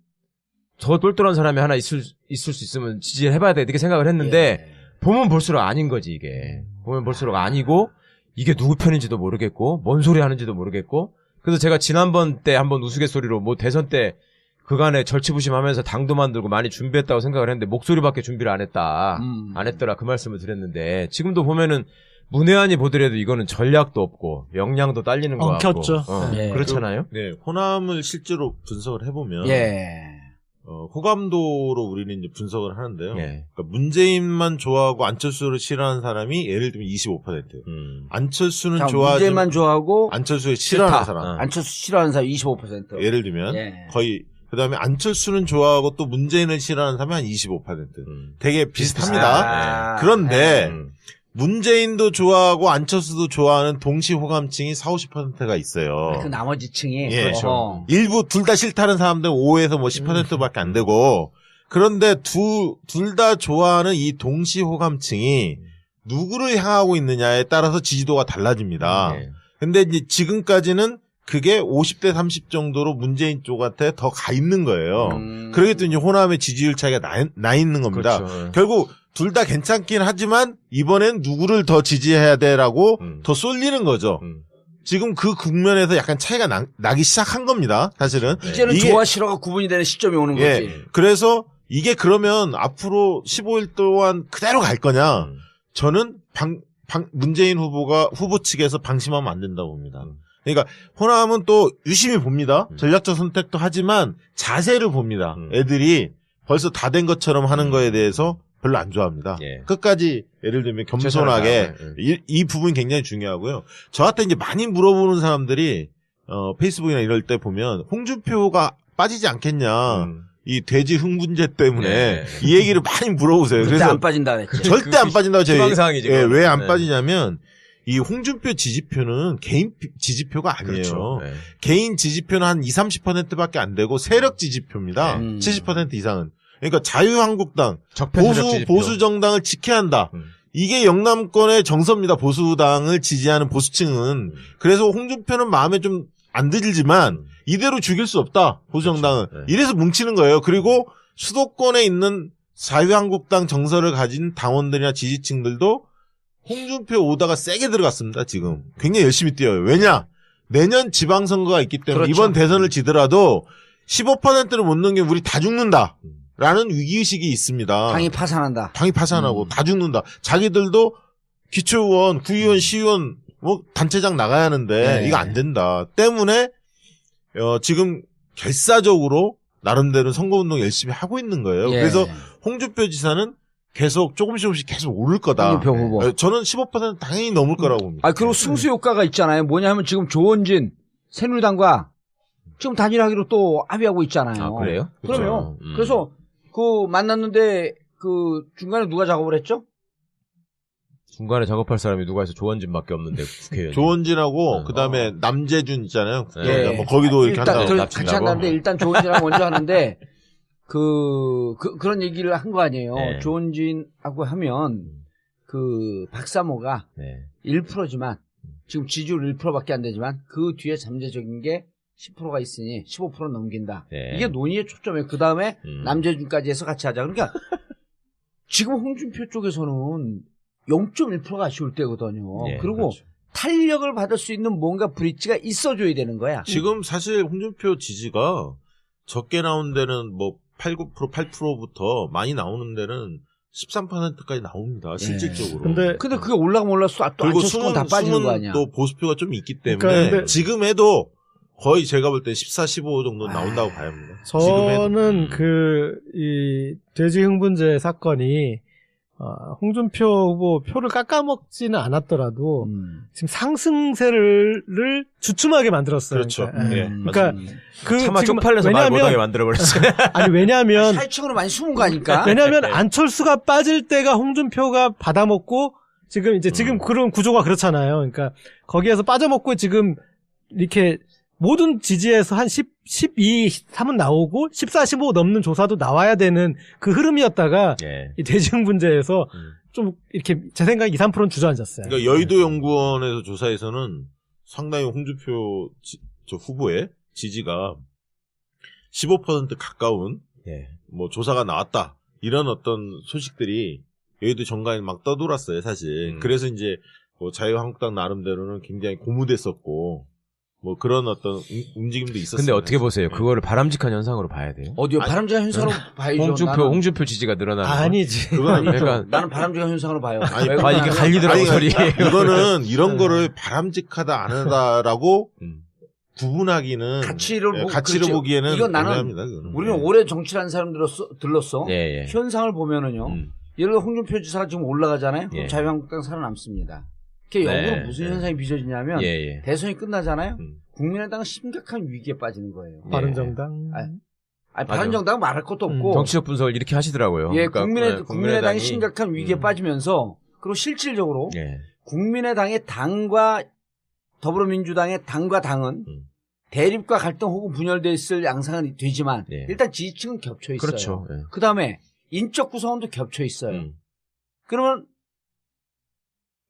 저 똘똘한 사람이 하나 있을 수 있으면 지지를 해봐야 돼 이렇게 생각을 했는데 예. 보면 볼수록 아닌 거지 이게. 보면 볼수록 아니고 이게 누구 편인지도 모르겠고 뭔 소리 하는지도 모르겠고 그래서 제가 지난번 때 한번 우스갯소리로 뭐 대선 때 그간에 절치부심하면서 당도 만들고 많이 준비했다고 생각을 했는데 목소리밖에 준비를 안 했다. 안 했더라 그 말씀을 드렸는데 지금도 보면은 문외한이 보더라도 이거는 전략도 없고 역량도 딸리는 것 같고 엉켰죠. 예. 그렇잖아요. 네, 호남을 실제로 분석을 해보면 예. 호감도로 우리는 이제 분석을 하는데요. 예. 그러니까 문재인만 좋아하고 안철수를 싫어하는 사람이 예를 들면 25%. 안철수는 문재인만 좋아하고 안철수를 싫어하는 싫다. 사람. 안철수 싫어하는 사람 25%. 예를 들면 예. 거의 그다음에 안철수는 좋아하고 또 문재인을 싫어하는 사람이 한 25%. 되게 비슷합니다. 그런데 문재인도 좋아하고 안철수도 좋아하는 동시 호감층이 40~50%가 있어요. 그 나머지 층이 예. 그렇죠. 일부 둘 다 싫다는 사람들 5에서 뭐 10%밖에 안 되고 그런데 둘 다 좋아하는 이 동시 호감층이 누구를 향하고 있느냐에 따라서 지지도가 달라집니다. 근데 이제 지금까지는 그게 50대 30 정도로 문재인 쪽한테 더 가 있는 거예요. 그러기 때문에 호남의 지지율 차이가 나 있는 겁니다. 그렇죠. 결국 둘 다 괜찮긴 하지만 이번엔 누구를 더 지지해야 돼라고 더 쏠리는 거죠. 지금 그 국면에서 약간 차이가 나기 시작한 겁니다. 사실은. 이제는 이게, 좋아 싫어가 구분이 되는 시점이 오는 거지. 예. 그래서 이게 그러면 앞으로 15일 동안 그대로 갈 거냐? 저는 문재인 후보 측에서 방심하면 안 된다고 봅니다. 그러니까 호남은 또 유심히 봅니다. 전략적 선택도 하지만 자세를 봅니다. 애들이 벌써 다 된 것처럼 하는 거에 대해서 별로 안 좋아합니다. 예. 끝까지 예를 들면 겸손하게 이 부분이 굉장히 중요하고요. 저한테 이제 많이 물어보는 사람들이 페이스북이나 이럴 때 보면 홍준표가 빠지지 않겠냐. 이 돼지 흥분제 때문에 네. 이 얘기를 많이 물어보세요. 절대 그래서 안 빠진다 그랬지. 절대 안 빠진다고 희망사항이지. 왜 안 네. 빠지냐면 이 홍준표 지지표는 개인 지지표가 아니에요. 그렇죠. 네. 개인 지지표는 한 20-30%밖에 안 되고 세력 지지표입니다. 70% 이상은. 그러니까 자유한국당 보수 정당을 지켜야 한다. 이게 영남권의 정서입니다. 보수당을 지지하는 보수층은. 그래서 홍준표는 마음에 좀 안 들지만 이대로 죽일 수 없다. 보수 정당은. 그렇죠. 네. 이래서 뭉치는 거예요. 그리고 수도권에 있는 자유한국당 정서를 가진 당원들이나 지지층들도 홍준표 오다가 세게 들어갔습니다. 지금 굉장히 열심히 뛰어요. 왜냐? 내년 지방선거가 있기 때문에 그렇죠. 이번 대선을 지더라도 15%를 못 넘기면 우리 다 죽는다. 라는 위기의식이 있습니다. 당이 파산한다. 당이 파산하고 다 죽는다. 자기들도 기초의원, 구의원, 시의원 뭐 단체장 나가야 하는데 네. 이거 안 된다. 때문에 지금 결사적으로 나름대로 선거운동 열심히 하고 있는 거예요. 예. 그래서 홍준표 지사는 계속 조금씩 계속 오를 거다. 홍준표 후보. 저는 15% 당연히 넘을 거라고 봅니다. 그리고 승수 효과가 있잖아요. 뭐냐 하면 지금 조원진 새누리당과 지금 단일하기로 또 합의하고 있잖아요. 아, 그래요? 그럼요. 그렇죠. 그래서 그 만났는데 그 중간에 누가 작업을 했죠? 중간에 작업할 사람이 누가 해서 조원진밖에 없는데 국회의원. 조원진하고 그다음에 남재준 있잖아요. 예. 뭐 거기도 이렇게 일단 한다고. 같이 한다는데 일단 조원진하고 먼저 하는데 그런 얘기를 한 거 아니에요. 네. 조원진하고 하면 그 박사모가 네. 1%지만 지금 지지율 1%밖에 안 되지만 그 뒤에 잠재적인 게 10%가 있으니 15% 넘긴다. 네. 이게 논의의 초점이에요. 그 다음에 남재준까지 해서 같이 하자. 그러니까 지금 홍준표 쪽에서는 0.1%가 아쉬울 때거든요. 네, 그리고 그렇죠. 탄력을 받을 수 있는 뭔가 브릿지가 있어줘야 되는 거야. 지금 사실 홍준표 지지가 적게 나온 데는 뭐 8, 9%, 8%부터 많이 나오는 데는 13%까지 나옵니다. 실질적으로. 근데 그게 올라가면 올라서 또 그리고 안철수는 다 빠지는 거 아니야. 또 보수표가 좀 있기 때문에 그러니까 근데 지금 해도 거의 제가 볼 때 14, 15 정도 나온다고 봐야 합니다. 저는 이 돼지 흥분제 사건이 홍준표 후보 표를 깎아먹지는 않았더라도 지금 상승세를 주춤하게 만들었어요. 그렇죠. 그러니까, 예. 그러니까 차마 지금 쪽팔려서 말 못하게 만들어버렸어요. 아니 왜냐하면 사회층으로 많이 숨은 거 아닐까? 왜냐하면 안철수가 빠질 때가 홍준표가 받아먹고 지금 그런 구조가 그렇잖아요. 그러니까 거기에서 빠져먹고 지금 이렇게 모든 지지에서 한 12, 3은 나오고 14, 15 넘는 조사도 나와야 되는 그 흐름이었다가 예. 이 대지흥분제에서 좀 이렇게 제 생각에 2, 3%는 주저앉았어요. 그러니까 여의도 연구원에서 조사에서는 상당히 홍준표 저 후보의 지지가 15% 가까운 예. 뭐 조사가 나왔다. 이런 어떤 소식들이 여의도 정가에 막 떠돌았어요, 사실. 그래서 이제 뭐 자유한국당 나름대로는 굉장히 고무됐었고 뭐 그런 어떤 움직임도 있었어요. 근데 어떻게 보세요? 그거를 바람직한 현상으로 봐야 돼요? 어디요? 바람직한 현상으로 봐야죠. 홍준표 지지가 늘어나는 거. 아니지. 그건 아니죠. 그러니까 나는 바람직한 현상으로 봐요. 아니, 왜 아 이게 그러냐면 갈리더라고 아니, 소리. 이거는 이런 거를 바람직하다 안 하다라고 구분하기는 가치를 가치를 그렇지. 보기에는 이건 나는 애매합니다, 그거는. 우리는 오래 정치를 한 사람들로서 예. 현상을 보면은요. 예를 들어 홍준표 지사가 지금 올라가잖아요. 그럼 예. 자유한국당 살아남습니다. 그게 네. 역으로 무슨 현상이 빚어지냐면 예. 대선이 끝나잖아요. 국민의당은 심각한 위기에 빠지는 거예요. 바른정당. 아니 바른정당은 말할 것도 없고 정치적 분석을 이렇게 하시더라고요. 예, 그러니까 국민의당이 심각한 위기에 빠지면서 그리고 실질적으로 예. 국민의당의 당과 더불어민주당의 당과 당은 대립과 갈등 혹은 분열돼 있을 양상은 되지만 예. 일단 지지층은 겹쳐 있어요. 그렇죠. 예. 그 다음에 인적 구성원도 겹쳐 있어요. 그러면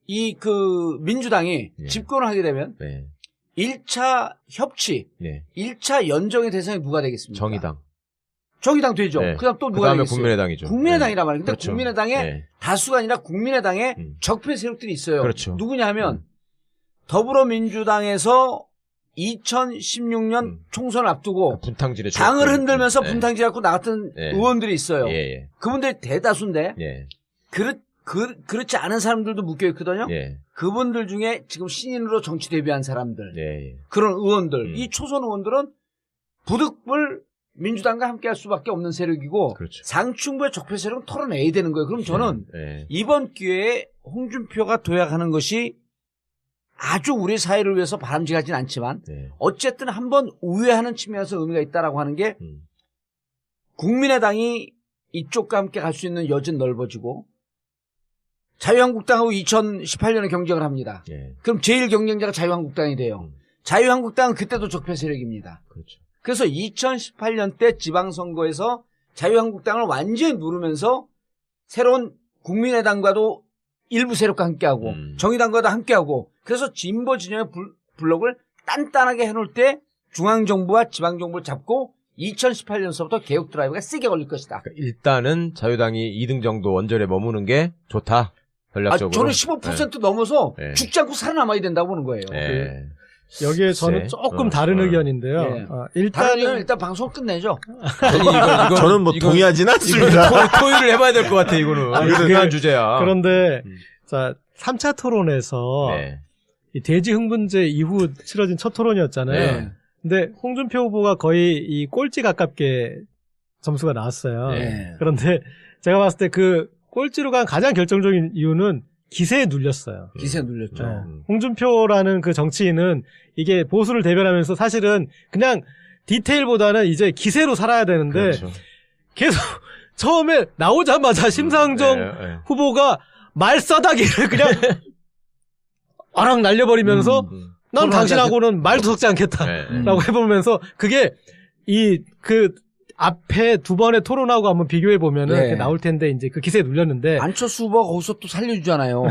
이 민주당이 예. 집권을 하게 되면 네. 1차 협치, 네. 1차 연정의 대상이 누가 되겠습니까? 정의당 되죠. 네. 그다음 또 누가 그다음에 되겠어요? 국민의당이죠. 국민의당이란 말이에요. 근데 그렇죠. 국민의당의 네. 다수가 아니라 국민의당의 적폐 세력들이 있어요. 그렇죠. 누구냐 하면 더불어민주당에서 2016년 총선을 앞두고 분탕질에 당을 흔들면서 네. 분탕질 갖고 나갔던 네. 의원들이 있어요. 예. 그분들이 대다수인데 예. 그렇지 않은 사람들도 묶여 있거든요. 예. 그분들 중에 지금 신인으로 정치 데뷔한 사람들, 예. 그런 의원들, 이 초선 의원들은 부득불 민주당과 함께 할 수밖에 없는 세력이고 그렇죠. 상층부의 적폐 세력은 털어내야 되는 거예요. 그럼 저는 이번 기회에 홍준표가 도약하는 것이 아주 우리 사회를 위해서 바람직하진 않지만 어쨌든 한번 우회하는 측면에서 의미가 있다라고 하는 게 국민의당이 이쪽과 함께 갈 수 있는 여지는 넓어지고 자유한국당하고 2018년에 경쟁을 합니다. 그럼 제일 경쟁자가 자유한국당이 돼요. 자유한국당은 그때도 적폐 세력입니다. 그렇죠. 그래서 2018년 때 지방선거에서 자유한국당을 완전히 누르면서 새로운 국민의당과도 일부 세력과 함께하고 정의당과도 함께하고 그래서 진보 진영의 블록을 단단하게 해놓을 때 중앙정부와 지방정부를 잡고 2018년서부터 개혁 드라이브가 세게 걸릴 것이다. 그러니까 일단은 자유당이 2등 정도 원전에 머무는 게 좋다. 전략적으로. 저는 15% 넘어서 죽지 않고 살아남아야 된다고 보는 거예요. 여기에 저는 조금 다른 의견인데요. 일단 방송 끝내죠. 아니, 저는 뭐 동의하진 않습니다. 토의를 해봐야 될 것 같아, 이거는. 중요한 주제야. 그런데, 자, 3차 토론에서 이 대지 흥분제 이후 치러진 첫 토론이었잖아요. 근데 홍준표 후보가 거의 이 꼴찌 가깝게 점수가 나왔어요. 그런데 제가 봤을 때 그 꼴찌로 간 가장 결정적인 이유는 기세에 눌렸어요. 기세에 눌렸죠. 홍준표라는 그 정치인은 이게 보수를 대변하면서 사실은 그냥 디테일보다는 이제 기세로 살아야 되는데 그렇죠. 계속 처음에 나오자마자 심상정 후보가 말싸다기를 그냥 아랑 날려버리면서 난 당신하고는 말도 섞지 않겠다라고 해보면서 그게 그 앞에 두 번의 토론하고 한번 비교해 보면은 나올 텐데 이제 그 기세에 눌렸는데 안철수 후보가 거기서 또 살려주잖아요.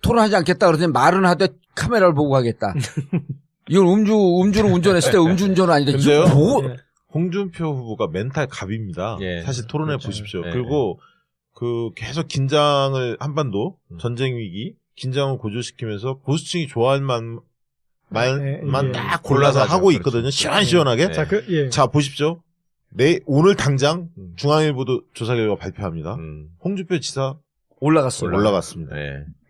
토론하지 않겠다 그러더니 말은 하되 카메라를 보고 하겠다. 이건 음주를 운전했을 때 음주운전은 아닌데 근데요. 홍준표 후보가 멘탈 갑입니다. 사실 토론해 보십시오. 그리고 그 계속 긴장을 한반도 전쟁 위기 긴장을 고조시키면서 보수층이 좋아할 말만 딱 골라서 하고 있거든요. 시원시원하게. 자, 보십시오. 오늘 당장 중앙일보도 조사 결과 발표합니다. 홍준표 지사 올라갔습니다.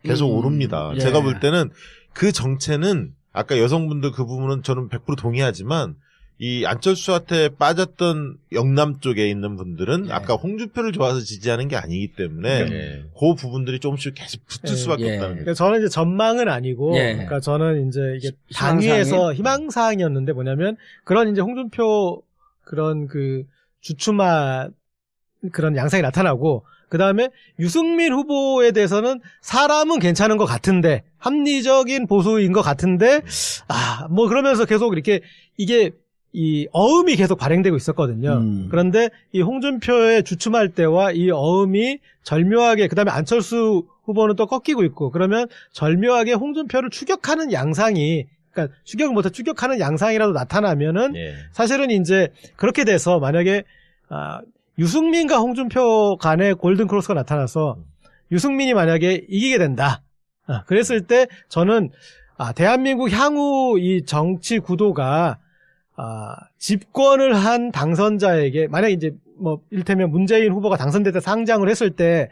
계속 오릅니다. 제가 볼 때는 그 정체는 아까 여성분들 그 부분은 저는 100% 동의하지만 이 안철수한테 빠졌던 영남 쪽에 있는 분들은 아까 홍준표를 좋아서 지지하는 게 아니기 때문에 그 부분들이 조금씩 계속 붙을 수밖에 없다는 거예요. 저는 이제 전망은 아니고, 그러니까 저는 이제 이게 당위에서 희망사항이었는데 뭐냐면 그런 이제 홍준표 그런 그 주춤한 그런 양상이 나타나고 그 다음에 유승민 후보에 대해서는 사람은 괜찮은 것 같은데 합리적인 보수인 것 같은데 뭐 그러면서 계속 이렇게 이게 이 어음이 계속 발행되고 있었거든요. 그런데 이 홍준표의 주춤할 때와 이 어음이 절묘하게 그다음에 안철수 후보는 또 꺾이고 있고 그러면 절묘하게 홍준표를 추격하는 양상이 그러니까 추격을 못해 추격하는 양상이라도 나타나면은 사실은 이제 그렇게 돼서 만약에 유승민과 홍준표 간의 골든 크로스가 나타나서 유승민이 만약에 이기게 된다. 그랬을 때 저는 대한민국 향후 이 정치 구도가 집권을 한 당선자에게 만약에 이제 뭐 이를테면 문재인 후보가 당선될 때 상장을 했을 때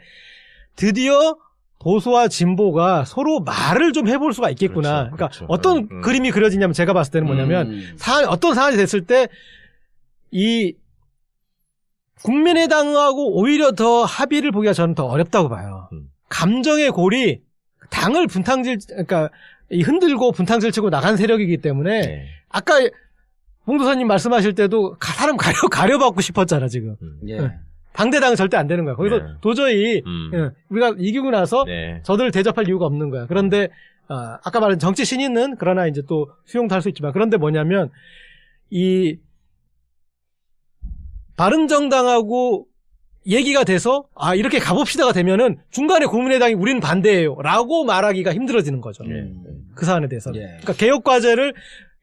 드디어 보수와 진보가 서로 말을 좀 해볼 수가 있겠구나. 그러니까 어떤 그림이 그려지냐면 제가 봤을 때는 뭐냐면 어떤 상황이 됐을 때 이 국민의당하고 오히려 더 합의를 보기가 저는 더 어렵다고 봐요. 감정의 골이 당을 그러니까 흔들고 분탕질치고 나간 세력이기 때문에 아까 홍도사님 말씀하실 때도 사람 가려받고 싶었잖아 지금. 당대당은 절대 안 되는 거야. 거기서 도저히 우리가 이기고 나서 저들을 대접할 이유가 없는 거야. 그런데 아까 말한 정치 신인은 그러나 이제 또 수용도 할 수 있지만 그런데 뭐냐면 이 바른정당하고 얘기가 돼서 이렇게 가봅시다가 되면은 중간에 국민의당이 우리는 반대예요 라고 말하기가 힘들어지는 거죠. 그 사안에 대해서는. 그러니까 개혁 과제를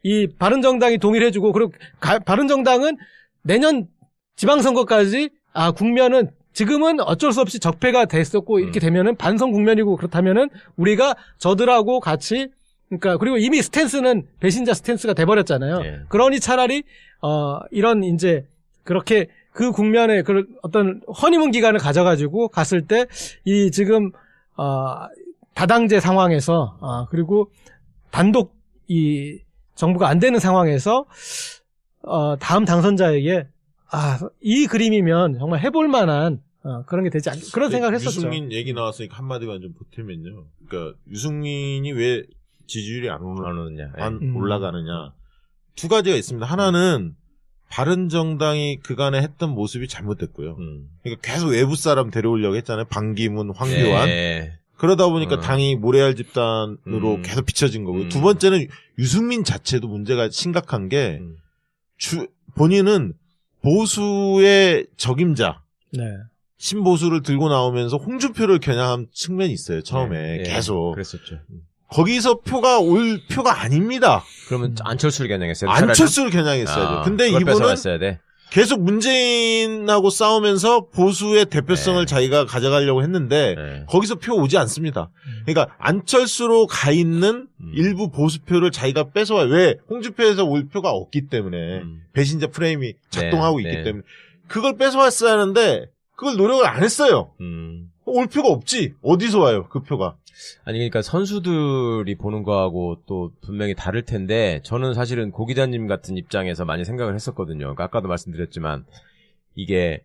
이 바른정당이 동의를 해주고 그리고 바른정당은 내년 지방선거까지 국면은 지금은 어쩔 수 없이 적폐가 됐었고 이렇게 되면은 반성 국면이고 그렇다면은 우리가 저들하고 같이 그러니까 그리고 이미 스탠스는 배신자 스탠스가 돼버렸잖아요. 그러니 차라리 이런 이제 그렇게 그 국면에 그 어떤 허니문 기간을 가져가지고 갔을 때 이 지금 다당제 상황에서 그리고 단독 이 정부가 안 되는 상황에서 다음 당선자에게 이 그림이면 정말 해볼 만한 그런 게 되지 그런 생각을 했었죠. 유승민 얘기 나왔으니까 한마디만 좀 보태면요. 그러니까 유승민이 왜 지지율이 안 올라가느냐. 두 가지가 있습니다. 하나는 바른정당이 그간에 했던 모습이 잘못됐고요. 그러니까 계속 외부 사람 데려오려고 했잖아요. 방기문, 황교안. 그러다 보니까 당이 모래알 집단으로 계속 비춰진 거고요. 두 번째는 유승민 자체도 문제가 심각한 게 본인은 보수의 적임자, 신보수를 들고 나오면서 홍준표를 겨냥한 측면이 있어요. 처음에 계속. 그랬었죠. 거기서 올 표가 아닙니다. 그러면 안철수를 겨냥했어요. 안철수를 겨냥했어야죠. 근데 이분은 계속 문재인하고 싸우면서 보수의 대표성을 자기가 가져가려고 했는데 거기서 표 오지 않습니다. 그러니까 안철수로 가 있는 일부 보수표를 자기가 뺏어와요. 왜? 홍준표에서 올 표가 없기 때문에 배신자 프레임이 작동하고 있기 때문에 그걸 뺏어왔어야 하는데 그걸 노력을 안 했어요. 올 표가 없지. 어디서 와요? 그 표가. 아니 그러니까 선수들이 보는 거하고 또 분명히 다를 텐데 저는 사실은 고 기자님 같은 입장에서 많이 생각을 했었거든요. 그러니까 아까도 말씀드렸지만 이게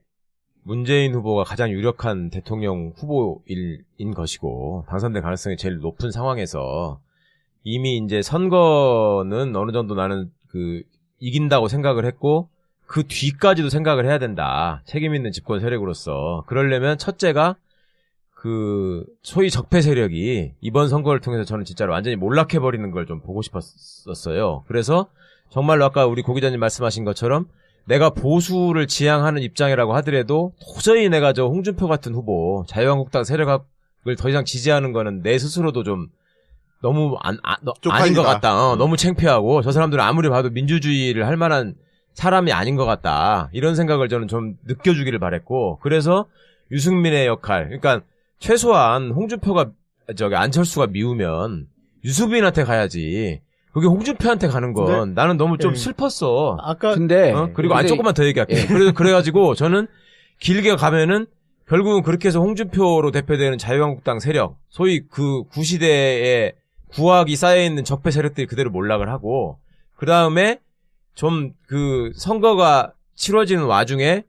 문재인 후보가 가장 유력한 대통령 후보인 것이고 당선될 가능성이 제일 높은 상황에서 이미 이제 선거는 어느 정도 나는 이긴다고 생각을 했고 그 뒤까지도 생각을 해야 된다. 책임 있는 집권 세력으로서. 그러려면 첫째가 소위 적폐 세력이 이번 선거를 통해서 저는 진짜로 완전히 몰락해버리는 걸 좀 보고 싶었었어요. 그래서 정말로 아까 우리 고 기자님 말씀하신 것처럼 내가 보수를 지향하는 입장이라고 하더라도 도저히 내가 저 홍준표 같은 후보, 자유한국당 세력을 더 이상 지지하는 거는 내 스스로도 좀 너무 아닌 것 같다. 너무 창피하고 저 사람들은 아무리 봐도 민주주의를 할 만한 사람이 아닌 것 같다. 이런 생각을 저는 좀 느껴주기를 바랬고 그래서 유승민의 역할, 그러니까 최소한 홍준표가 안철수가 미우면 유승민한테 가야지. 그게 홍준표한테 가는 건 나는 너무 좀 슬펐어. 그리고 조금만 더 얘기할게. 그래가지고 저는 길게 가면은 결국은 그렇게 해서 홍준표로 대표되는 자유한국당 세력, 소위 그 구시대에 구악이 쌓여있는 적폐 세력들이 그대로 몰락을 하고 그 다음에 좀 선거가 치러지는 와중에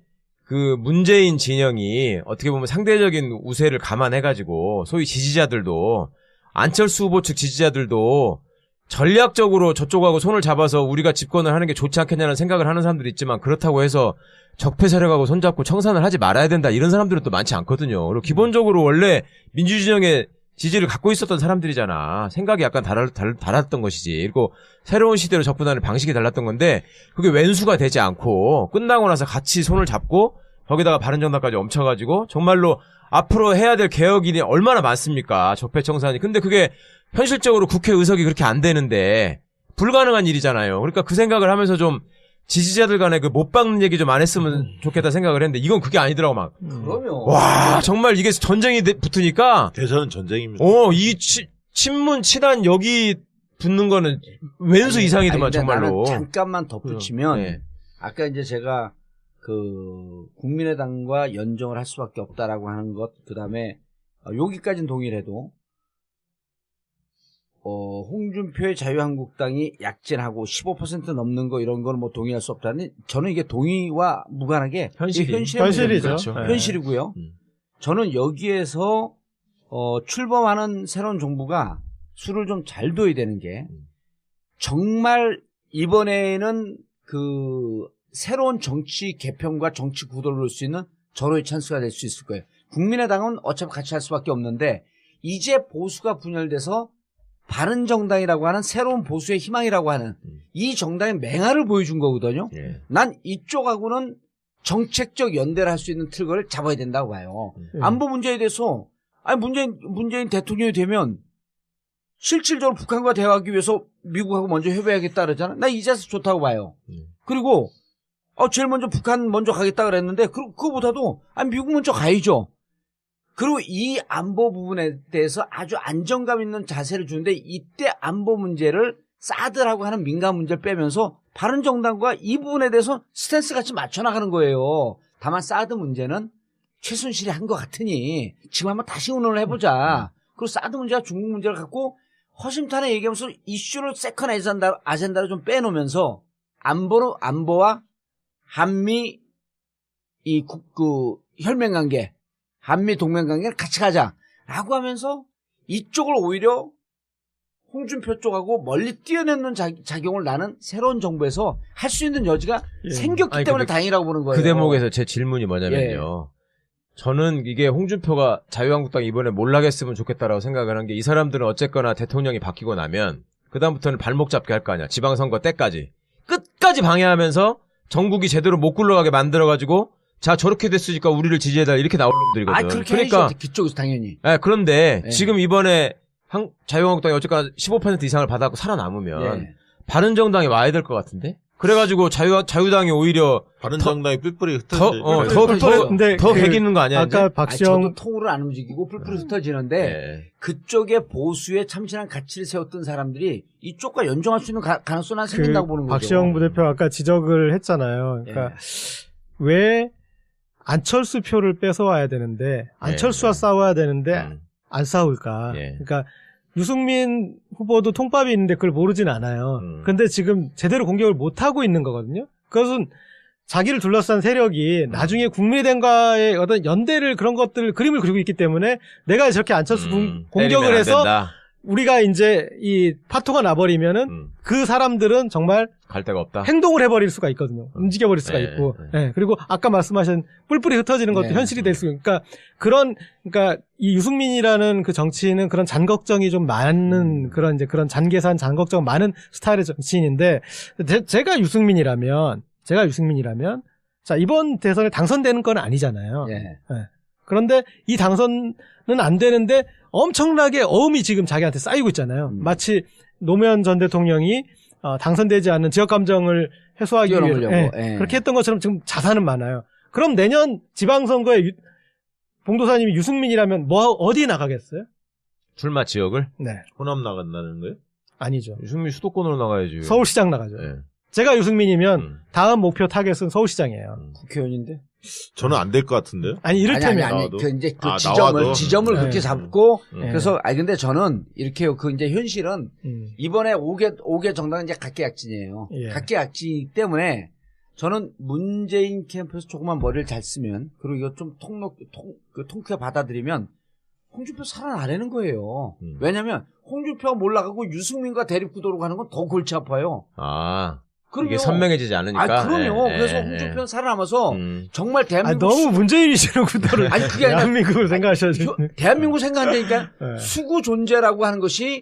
문재인 진영이 어떻게 보면 상대적인 우세를 감안해가지고 소위 지지자들도 안철수 후보 측 지지자들도 전략적으로 저쪽하고 손을 잡아서 우리가 집권을 하는 게 좋지 않겠냐는 생각을 하는 사람들이 있지만 그렇다고 해서 적폐 세력하고 손잡고 청산을 하지 말아야 된다 이런 사람들은 또 많지 않거든요. 그리고 기본적으로 원래 민주진영의 지지를 갖고 있었던 사람들이잖아. 생각이 약간 달랐던 것이지. 그리고 새로운 시대로 접근하는 방식이 달랐던 건데 그게 왼수가 되지 않고 끝나고 나서 같이 손을 잡고 거기다가 바른정당까지 얹혀가지고 정말로 앞으로 해야 될 개혁이 얼마나 많습니까? 적폐청산이. 근데 그게 현실적으로 국회 의석이 그렇게 안 되는데 불가능한 일이잖아요. 그러니까 그 생각을 하면서 좀 지지자들 간에 못 박는 얘기 좀 안 했으면 좋겠다 생각을 했는데 이건 그게 아니더라고 막. 그럼요. 와 정말 이게 전쟁이 붙으니까. 대선은 전쟁입니다. 이 친문 친한 여기 붙는 거는 왼수 이상이더만 정말로. 나는 잠깐만 덧붙이면 아까 이제 제가 국민의당과 연정을 할 수밖에 없다라고 하는 것 그다음에 여기까지는 동의를 해도 홍준표의 자유한국당이 약진하고 15% 넘는 거 이런 거는 동의할 수 없다는 저는 이게 동의와 무관하게 현실이죠. 그렇죠. 현실이고요. 저는 여기에서 출범하는 새로운 정부가 수를 좀 잘 둬야 되는 게 정말 이번에는 새로운 정치 개편과 정치 구도를 놓을 수 있는 절호의 찬스가 될 수 있을 거예요. 국민의당은 어차피 같이 할 수밖에 없는데 이제 보수가 분열돼서 바른정당이라고 하는 새로운 보수의 희망이라고 하는 이 정당의 맹활을 보여준 거거든요. 난 이쪽하고는 정책적 연대를 할 수 있는 틀을 잡아야 된다고 봐요. 안보 문제에 대해서 문재인 대통령이 되면 실질적으로 북한과 대화하기 위해서 미국하고 먼저 협의하겠다 그러잖아. 나 이 자세 좋다고 봐요. 그리고 제일 먼저 북한 먼저 가겠다 그랬는데 그거보다도 미국 먼저 가야죠. 그리고 이 안보 부분에 대해서 아주 안정감 있는 자세를 주는데 이때 안보 문제를 사드라고 하는 민감 문제를 빼면서 바른정당과 이 부분에 대해서 스탠스 같이 맞춰나가는 거예요. 다만 사드 문제는 최순실이 한 것 같으니 지금 한번 다시 의논을 해보자. 그리고 사드 문제가 중국 문제를 갖고 허심탄회 얘기하면서 이슈를 세컨 아젠다로 좀 빼놓으면서 안보와 한미 혈맹 관계, 한미 동맹 관계를 같이 가자라고 하면서 이쪽을 오히려 홍준표 쪽하고 멀리 뛰어내는 작용을 나는 새로운 정부에서 할 수 있는 여지가 생겼기 때문에 다행이라고 보는 거예요. 그 대목에서 제 질문이 뭐냐면요. 저는 이게 홍준표가 자유한국당 이번에 몰락했으면 좋겠다라고 생각을 한 게 이 사람들은 어쨌거나 대통령이 바뀌고 나면 그다음부터는 발목 잡게 할 거 아니야. 지방선거 때까지. 끝까지 방해하면서 전국이 제대로 못 굴러가게 만들어가지고 자 저렇게 됐으니까 우리를 지지해달라 이렇게 나올 놈들이거든. 그렇게 그러니까 그쪽에서 당연히. 그런데 지금 이번에 자유한국당이 어쨌거나 15% 이상을 받았고 살아남으면 바른정당이 와야 될 것 같은데? 그래가지고 자유당이 오히려 바른정당이 뿔뿔이 흩어지죠. 더 개기는 거 아니야? 아까 박시영 저도 통으로 안 움직이고 뿔뿔이 흩어지는데 그쪽에 보수에 참신한 가치를 세웠던 사람들이 이쪽과 연정할 수 있는 가능성은 생긴다고 보는 거죠. 박시영 부대표 아까 지적을 했잖아요. 그러니까 왜 안철수 표를 뺏어와야 되는데 안철수와 싸워야 되는데 안 싸울까? 그러니까 유승민 후보도 통밥이 있는데 그걸 모르진 않아요. 근데 지금 제대로 공격을 못 하고 있는 거거든요. 그것은 자기를 둘러싼 세력이 나중에 국민의당과의 어떤 연대를 그런 것들을 그림을 그리고 있기 때문에 내가 저렇게 안철수 공격을 해서 우리가 이제 이 파토가 나버리면은 그 사람들은 정말 갈 데가 없다. 행동을 해버릴 수가 있거든요. 움직여버릴 수가 있고. 그리고 아까 말씀하신 뿔뿔이 흩어지는 것도 현실이 될 수. 그러니까 그러니까 이 유승민이라는 그 정치인은 그런 잔걱정이 좀 많은 그런 이제 그런 잔계산, 잔걱정 많은 스타일의 정치인인데 제가 유승민이라면 자 이번 대선에 당선되는 건 아니잖아요. 그런데 이 당선은 안 되는데 엄청나게 어음이 지금 자기한테 쌓이고 있잖아요. 마치 노무현 전 대통령이 당선되지 않는 지역 감정을 해소하기 위해 그렇게 했던 것처럼 지금 자산은 많아요. 그럼 내년 지방선거에 봉도사님이 유승민이라면 어디 나가겠어요? 출마 지역을? 네. 호남 나간다는 거예요? 아니죠. 유승민 수도권으로 나가야지. 서울시장 나가죠. 제가 유승민이면 다음 목표 타겟은 서울시장이에요. 국회의원인데? 저는 안 될 것 같은데요? 아니, 이를테면. 아니. 이제 지점을 그렇게 잡고, 그래서, 근데 저는, 이렇게 이제 현실은, 이번에 5개 정당은 이제 각계약진이에요. 각계약진이기 때문에, 저는 문재인 캠프에서 조금만 머리를 잘 쓰면, 그리고 이거 좀 통쾌하게 받아들이면, 홍준표 살아나라는 거예요. 왜냐면, 홍준표가 몰락하고 유승민과 대립구도로 가는 건 더 골치 아파요. 이게 선명해지지 않으니까. 그럼요. 그래서 홍준표는 살아남아서 정말 대한민국 너무 문재인이 싫은 구도를 그게 아니라 대한민국을 생각하셔야죠. 대한민국 생각한다니까 수구 존재라고 하는 것이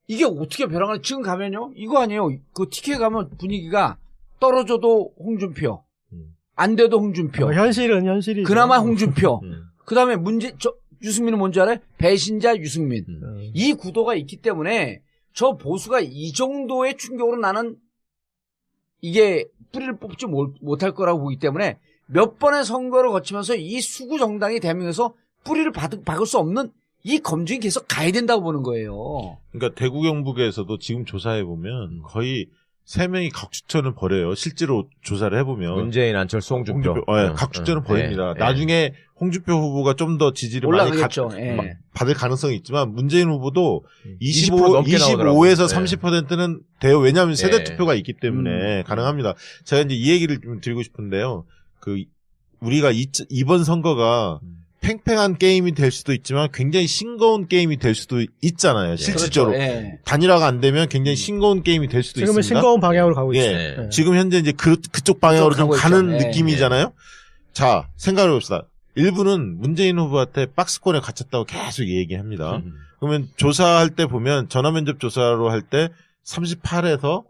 이게 어떻게 벼랑을 지금 가면요. 이거 아니에요. 그 TK 가면 분위기가 떨어져도 홍준표. 안 돼도 홍준표. 현실은 현실이죠. 그나마 홍준표. 그다음에 유승민은 뭔지 알아요? 배신자 유승민. 이 구도가 있기 때문에 저 보수가 이 정도의 충격으로 나는 이게 뿌리를 뽑지 못할 거라고 보기 때문에 몇 번의 선거를 거치면서 이 수구 정당이 대한민국에서 뿌리를 박을 수 없는 이 검증이 계속 가야 된다고 보는 거예요. 그러니까 대구 경북에서도 지금 조사해 보면 거의 3명이 각추천을 벌여요. 실제로 조사를 해보면 문재인, 안철수, 홍준표. 각추천을 벌입니다. 나중에 홍준표 후보가 좀 더 지지를 많이 받을 가능성이 있지만 문재인 후보도 25에서 30%는 돼요. 왜냐하면 세대 투표가 있기 때문에 가능합니다. 제가 이제 이 얘기를 좀 드리고 싶은데요. 우리가 이번 선거가 팽팽한 게임이 될 수도 있지만 굉장히 싱거운 게임이 될 수도 있잖아요. 실질적으로. 그렇죠. 단일화가 안 되면 굉장히 싱거운 게임이 될 수도 지금은 있습니다. 싱거운 방향으로 가고 있어요. 지금 현재 이제 그쪽 방향으로 좀 가는 느낌이잖아요. 자, 생각해 봅시다. 일부는 문재인 후보한테 박스권에 갇혔다고 계속 얘기합니다. 그러면 조사할 때 보면 전화면접 조사로 할 때 38에서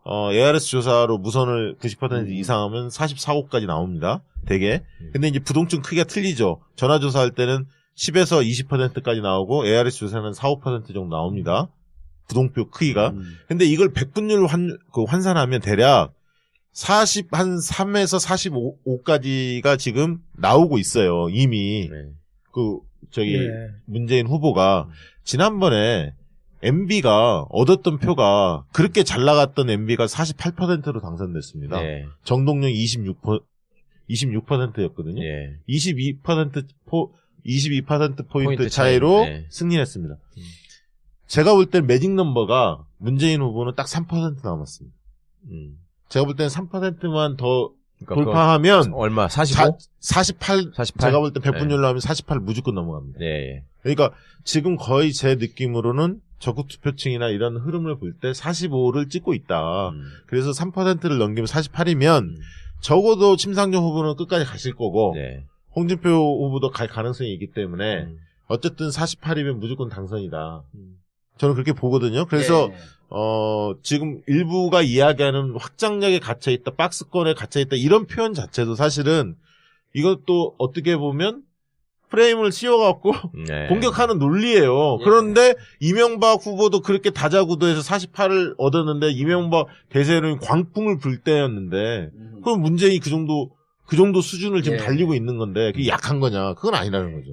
ARS 조사로 무선을 90% 이상하면 44호까지 나옵니다. 되게. 근데 이제 부동층 크기가 틀리죠. 전화조사할 때는 10에서 20%까지 나오고 ARS 조사는 4, 5% 정도 나옵니다. 부동표 크기가. 근데 이걸 백분율로 환산하면 대략 3에서 45까지가 지금 나오고 있어요. 이미. 문재인 후보가 지난번에 MB가 얻었던 표가 그렇게 잘 나갔던 MB가 48%로 당선됐습니다. 정동영 26%였거든요. 22% 포인트 차이로 승리했습니다. 제가 볼 땐 매직 넘버가 문재인 후보는 딱 3% 남았습니다. 제가 볼 때는 3%만 더 그러니까 돌파하면 얼마? 45? 48? 48? 제가 볼 때 100분율로 하면 48 무조건 넘어갑니다. 예. 그러니까 지금 거의 제 느낌으로는 적극 투표층이나 이런 흐름을 볼 때 45를 찍고 있다. 그래서 3%를 넘기면 48이면 적어도 심상정 후보는 끝까지 가실 거고 네. 홍준표 후보도 갈 가능성이 있기 때문에 어쨌든 48이면 무조건 당선이다. 저는 그렇게 보거든요. 그래서 지금 일부가 이야기하는 확장력에 갇혀있다, 박스권에 갇혀있다 이런 표현 자체도 사실은 이것도 어떻게 보면 프레임을 씌워갖고 네. 공격하는 논리예요. 그런데 이명박 후보도 그렇게 다자구도에서 48을 얻었는데 이명박 대세론이 광풍을 불 때였는데 그럼 문재인이 그 정도 수준을 지금 달리고 있는 건데 그게 약한 거냐? 그건 아니라는 거죠.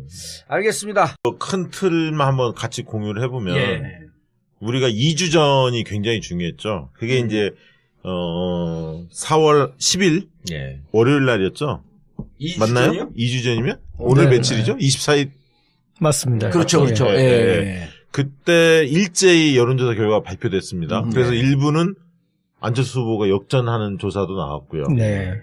알겠습니다. 큰 틀만 한번 같이 공유를 해보면 우리가 2주 전이 굉장히 중요했죠. 그게 이제 4월 10일 월요일 날이었죠. 2주 맞나요? 전이요? 2주 전이면? 오늘 며칠이죠? 24일. 맞습니다. 그렇죠, 그렇죠. 그때 일제히 여론조사 결과가 발표됐습니다. 그래서 일부는 안철수 후보가 역전하는 조사도 나왔고요.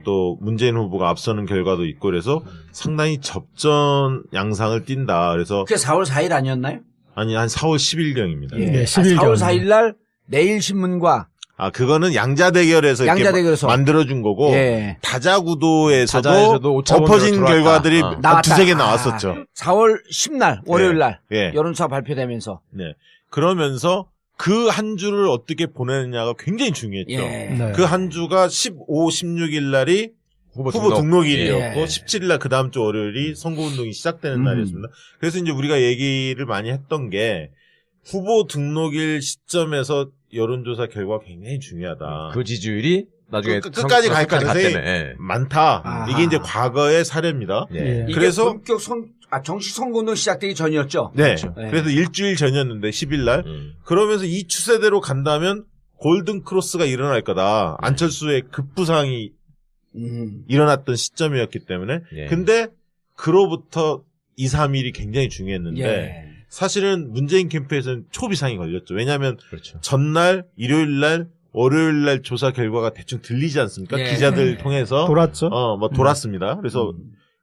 또 문재인 후보가 앞서는 결과도 있고 그래서 상당히 접전 양상을 띈다. 그래서 그게 4월 4일 아니었나요? 아니 한 4월 10일경입니다. 10일경. 4월 4일 날 내일신문과 그거는 양자대결에서 이렇게 만들어준 거고 다자구도에서도 엎어진 결과들이 두세 개 나왔었죠. 4월 10날 월요일 날 여론조사 발표되면서 그러면서 그 한 주를 어떻게 보내느냐가 굉장히 중요했죠. 그 한 주가 15, 16일 날이 후보 등록일이었고 17일 날 그 다음 주 월요일이 선거운동이 시작되는 날이었습니다. 그래서 이제 우리가 얘기를 많이 했던 게 후보 등록일 시점에서 여론조사 결과가 굉장히 중요하다. 그 지지율이 나중에 끝까지 갈 가능성이 많다. 이게 이제 과거의 사례입니다. 그래서 본격 정식 선거운동 시작되기 전이었죠. 그래서 일주일 전이었는데 10일 날. 그러면서 이 추세대로 간다면 골든 크로스가 일어날 거다. 안철수의 급부상이 일어났던 시점이었기 때문에. 근데 그로부터 2, 3일이 굉장히 중요했는데 사실은 문재인 캠프에서는 초비상이 걸렸죠. 왜냐하면 전날, 일요일 날, 월요일 날 조사 결과가 대충 들리지 않습니까? 기자들 통해서 돌았죠. 돌았습니다. 그래서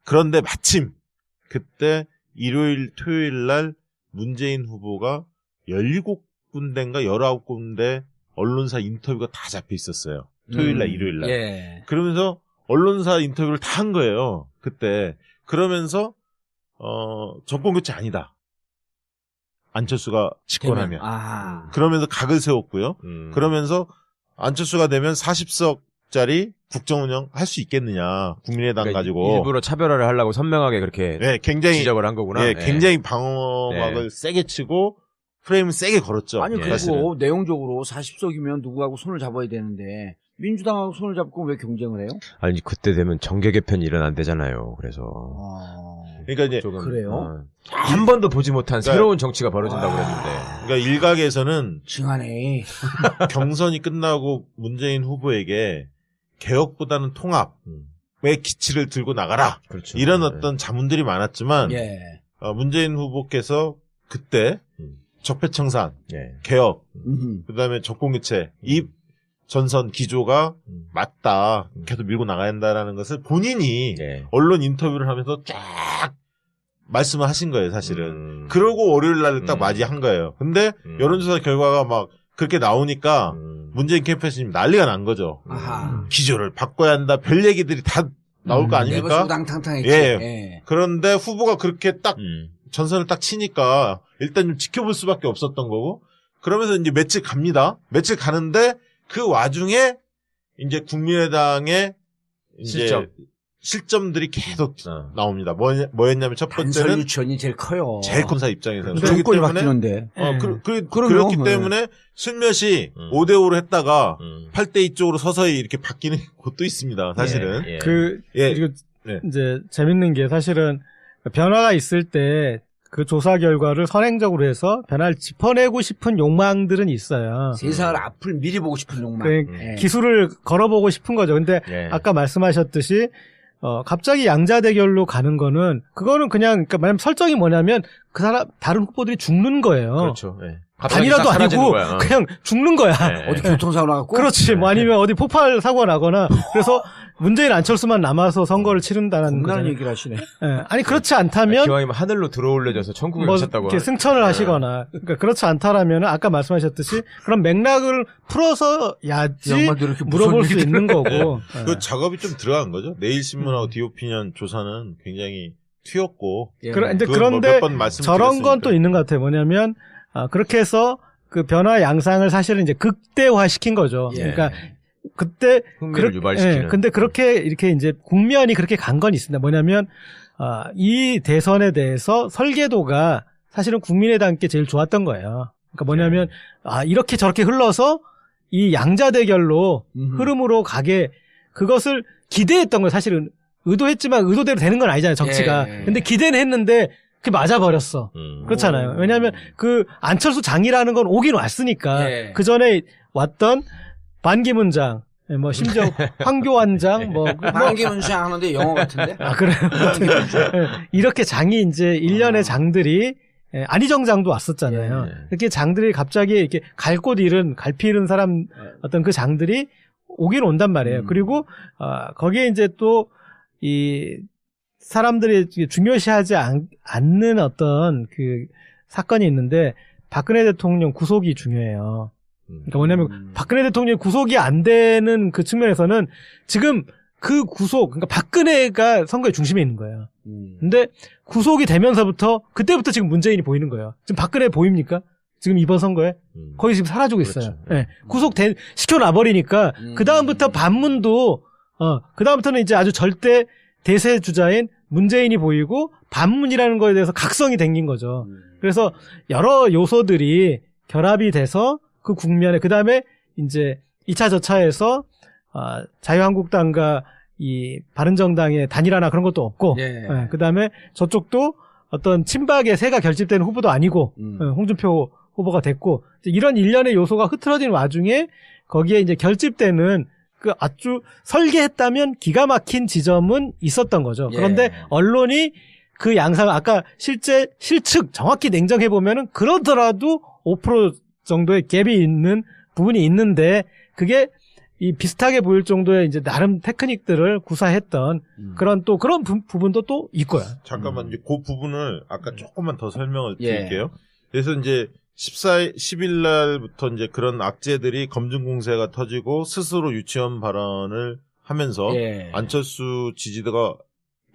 그런데 마침 그때 일요일, 토요일 날 문재인 후보가 17군데인가 19군데 언론사 인터뷰가 다 잡혀 있었어요. 토요일 날, 일요일 날. 그러면서 언론사 인터뷰를 다 한 거예요. 그때. 그러면서 정권 교체 아니다. 안철수가 집권하면. 그러면서 각을 세웠고요. 그러면서 안철수가 되면 40석짜리 국정운영 할 수 있겠느냐. 국민의당 그러니까 가지고. 일부러 차별화를 하려고 선명하게 그렇게 굉장히, 지적을 한 거구나. 굉장히 방어막을 세게 치고 프레임을 세게 걸었죠. 아니 그리고 내용적으로 40석이면 누구하고 손을 잡아야 되는데 민주당하고 손을 잡고 왜 경쟁을 해요? 아니 그때 되면 정계 개편이 일어난대잖아요. 그래서 그러니까 이제 그래요? 한 번도 보지 못한 새로운 정치가 벌어진다고 그랬는데. 그러니까 일각에서는 징하네. 경선이 끝나고 문재인 후보에게 개혁보다는 통합의 기치를 들고 나가라. 이런 어떤 자문들이 많았지만 문재인 후보께서 그때 적폐청산, 개혁, 그다음에 정권교체 이 전선 기조가 맞다. 계속 밀고 나가야 한다라는 것을 본인이 언론 인터뷰를 하면서 쫙 말씀을 하신 거예요, 사실은. 그러고 월요일 날 딱 맞이한 거예요. 근데 여론조사 결과가 막 그렇게 나오니까 문재인 캠프에서 지금 난리가 난 거죠. 기조를 바꿔야 한다. 별 얘기들이 다 나올 거 아닙니까? 우당탕탕했지. 그런데 후보가 그렇게 딱 전선을 딱 치니까 일단 좀 지켜볼 수밖에 없었던 거고 그러면서 이제 며칠 갑니다. 며칠 가는데 그 와중에 이제 국민의당의 이제 실점들이 계속 나옵니다. 뭐였냐면 첫 번째는 단설 유치원이 제일 커요. 제일 큰 사 입장에서는 정권이 바뀌는데. 그렇기 때문에 슬며시 5대5로 했다가 8대2 쪽으로 서서히 이렇게 바뀌는 곳도 있습니다. 사실은. 그리고 이제 재밌는 게 사실은 변화가 있을 때 그 조사 결과를 선행적으로 해서 변화를 짚어내고 싶은 욕망들은 있어요. 세상을 앞을 미리 보고 싶은 욕망. 기술을 걸어보고 싶은 거죠. 근데 아까 말씀하셨듯이 갑자기 양자대결로 가는 거는 그거는 그냥 그러니까 설정이 뭐냐면 그 사람 다른 후보들이 죽는 거예요. 그렇죠. 단일화도 아니고 그냥 죽는 거야. 네. 어디 교통사고 나갖고. 그렇지. 뭐 아니면 어디 폭발 사고가 나거나. 그래서 문재인 안철수만 남아서 선거를 치른다는 겁나는 거잖아요. 얘기를 하시네. 예. 아니 그렇지 않다면 기왕이면 하늘로 들어올려져서 천국에 뭐 미쳤다고. 이렇게 승천을 하시거나. 그러니까 그렇지 않다라면 아까 말씀하셨듯이 그런 맥락을 풀어서야지 양반들 이렇게 물어볼 수 무슨 있는 거고. 예. 그 작업이 좀 들어간 거죠. 내일신문하고 디오피니언 조사는 굉장히 튀었고. 예. 근데 그건 그런데 뭐 몇번 말씀드렸으니까. 저런 건 또 있는 것 같아요. 뭐냐면 그렇게 해서 그 변화 양상을 사실은 이제 극대화 시킨 거죠. 예. 그러니까 그때 흥미를 유발시키는. 근데 그렇게 이렇게 이제 국면이 그렇게 간 건 있습니다. 뭐냐면 이 대선에 대해서 설계도가 사실은 국민의당께 제일 좋았던 거예요. 그러니까 뭐냐면 이렇게 저렇게 흘러서 이 양자 대결로 흐름으로 가게 그것을 기대했던 거예요. 사실은 의도했지만 의도대로 되는 건 아니잖아요. 정치가. 예. 근데 기대는 했는데 그게 맞아버렸어. 그렇잖아요. 왜냐하면 그 안철수 장이라는 건 오긴 왔으니까 예. 그 전에 왔던 반기문장, 뭐 심지어 황교안장, 반기문장 하는데 영어 같은데? 그래요. 이렇게 장이 이제 일련의 장들이 안희정장도 왔었잖아요. 예. 이렇게 장들이 갑자기 이렇게 갈 곳 잃은, 갈피 잃은 사람 어떤 그 장들이 오긴 온단 말이에요. 그리고 거기에 이제 또 이 사람들이 중요시하지 않는 어떤 그 사건이 있는데 박근혜 대통령 구속이 중요해요. 그러니까 뭐냐면 박근혜 대통령 구속이 안 되는 그 측면에서는 지금 그 구속, 그러니까 박근혜가 선거의 중심에 있는 거예요. 근데 구속이 되면서부터 그때부터 지금 문재인이 보이는 거예요. 지금 박근혜 보입니까? 지금 이번 선거에 거의 지금 사라지고 있어요. 그렇죠. 네. 시켜놔 버리니까 그 다음부터 반문도 그 다음부터는 이제 아주 절대 대세 주자인 문재인이 보이고 반문이라는 거에 대해서 각성이 생긴 거죠. 그래서 여러 요소들이 결합이 돼서 그 국면에 그 다음에 이제 2차 저차에서 자유한국당과 이 바른정당의 단일화나 그런 것도 없고, 예. 그 다음에 저쪽도 어떤 친박의 세가 결집되는 후보도 아니고 홍준표 후보가 됐고 이런 일련의 요소가 흐트러진 와중에 거기에 이제 결집되는 그 아주 설계했다면 기가 막힌 지점은 있었던 거죠. 그런데 예. 언론이 그 양상 아까 실제 실측 정확히 냉정해 보면은 그러더라도 5% 정도의 갭이 있는 부분이 있는데 그게 이 비슷하게 보일 정도의 이제 나름 테크닉들을 구사했던 그런 또 그런 부분도 또 있고요. 잠깐만 이제 그 부분을 아까 조금만 더 설명을 예. 드릴게요. 그래서 이제 10일 날부터 이제 그런 악재들이 검증 공세가 터지고 스스로 유치원 발언을 하면서 예. 안철수 지지도가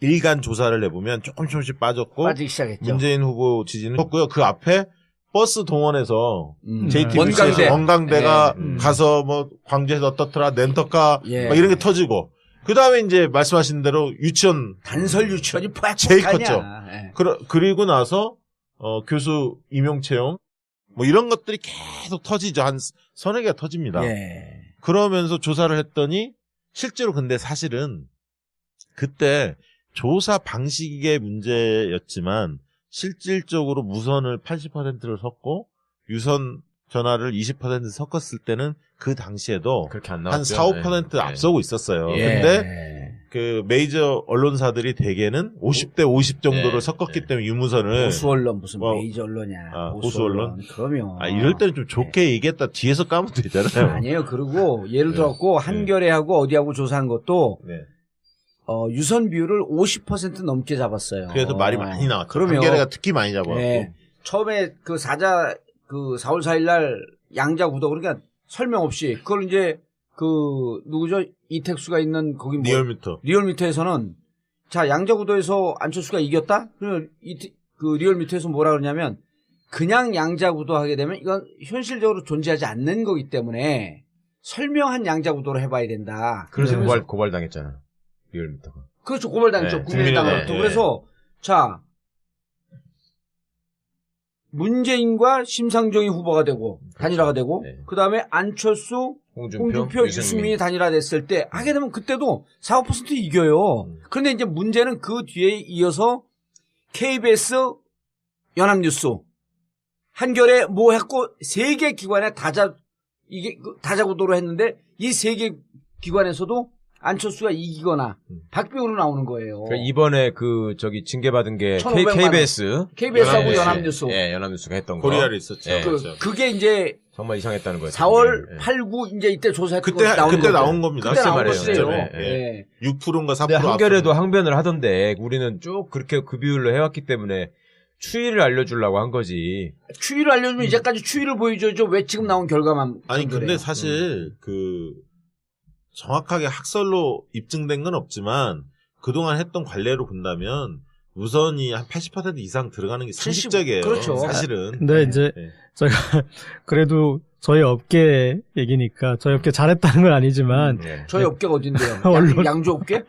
일간 조사를 해보면 조금씩 빠졌고 빠지기 시작했죠. 문재인 후보 지지는 컸고요. 그 앞에 버스 동원해서 원광대. JTBC에서 원광대가 예. 가서 뭐 광주에서 어떻더라 렌터카 예. 막 이런 게 터지고 그 다음에 이제 말씀하신 대로 유치원 단설 유치원이 제일 팍팍하냐. 컸죠. 예. 그리고 나서 교수 임용 채용 뭐 이런 것들이 계속 터지죠. 한 서너 개가 터집니다. 예. 그러면서 조사를 했더니 실제로 근데 사실은 그때 조사 방식의 문제였지만 실질적으로 무선을 80%를 섞고 유선 전화를 20% 섞었을 때는 그 당시에도 그렇게 안 한 나왔죠. 4, 5% 네. 앞서고 있었어요. 예. 근데 그 메이저 언론사들이 대개는 50대 50 정도를 네. 섞었기 네. 때문에 유무선을 보수 언론 무슨 뭐, 메이저 언론이야. 보수 언론? 그러면 이럴 때는 좀 좋게 얘기했다 뒤에서 까면 되잖아요. 아니에요. 그리고 예를 네. 들었고 한겨레하고 어디하고 조사한 것도 네. 유선 비율을 50% 넘게 잡았어요. 그래서 말이 많이 나왔죠. 그러면 한겨레가 특히 많이 잡았고. 네. 처음에 그 4월 4일 날 양자 구도 그러니까 설명 없이 그걸 이제 그 누구죠? 이택수가 있는 거기 리얼미터에서는 자 양자 구도에서 안철수가 이겼다. 그 리얼미터에서 뭐라 그러냐면 그냥 양자 구도 하게 되면 이건 현실적으로 존재하지 않는 거기 때문에 설명한 양자 구도로 해봐야 된다. 그래서 고발당했잖아. 리얼미터가. 그렇죠. 고발당했죠. 네, 국민의당으로부터. 네, 그래서 자 문재인과 심상정이 후보가 되고 단일화가 되고 네. 그다음에 안철수, 홍준표, 유승민이 단일화됐을 때 하게 되면 그때도 4, 5% 이겨요. 그런데 이제 문제는 그 뒤에 이어서 KBS, 연합뉴스, 한겨레 뭐 했고 세 개 기관에 다자구도로 했는데 이 세 개 기관에서도 안철수가 이기거나 박빙으로 나오는 거예요. 그러니까 이번에 징계받은 게 1,500만 KBS하고 예, 연합뉴스. 예, 연합뉴스가 했던 거. 코리아를 있었죠. 예. 그게 이제 정말 이상했다는 거예요. 4월 8, 9 이제 이때 조사했던 거 나온 그때 거죠. 나온 겁니다. 그때 나온 말이에요. 것이에요. 예. 예. 6%인가 4% 근데 한겨레도 항변을 하던데 우리는 쭉 그렇게 그 비율로 해왔기 때문에 추이를 알려주려고 한 거지. 추이를 알려주면 이제까지 추이를 보여줘야죠. 왜 지금 나온 결과만. 아니 근데 사실 정확하게 학설로 입증된 건 없지만 그동안 했던 관례로 본다면 우선이 한 80% 이상 들어가는 게 상식적이에요. 그렇죠. 사실은. 근데 이제 저희가 그래도 저희 업계 얘기니까 저희 업계 잘했다는 건 아니지만 저희 업계가 어딘데요? 양조업계?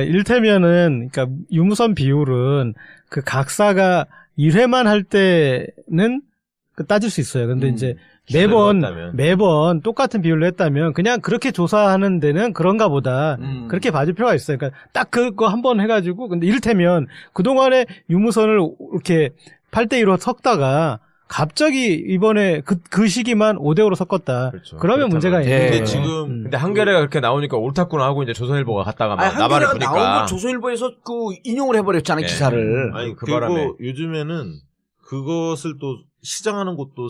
이를테면은 그러니까 유무선 비율은 그 각사가 1회만 할 때는 따질 수 있어요. 근데 이제 매번 똑같은 비율로 했다면 그냥 그렇게 조사하는 데는 그런가 보다. 그렇게 봐줄 필요가 있어요. 그러니까 딱 그거 한번 해가지고 근데 이를테면 그동안에 유무선을 이렇게 8대2로 섞다가 갑자기 이번에 그 시기만 5대5로 섞었다. 그렇죠. 그러면 문제가 있는 거예요. 근데 지금 근데 한겨레가 그렇게 나오니까 옳다구나 하고 이제 조선일보가 갔다가 막 나발을 한겨레가 부니까. 나온 거 조선일보에서 인용을 해버렸잖아요, 기사를. 아니 그 그리고 바람에. 요즘에는 그것을 또 시장하는 곳도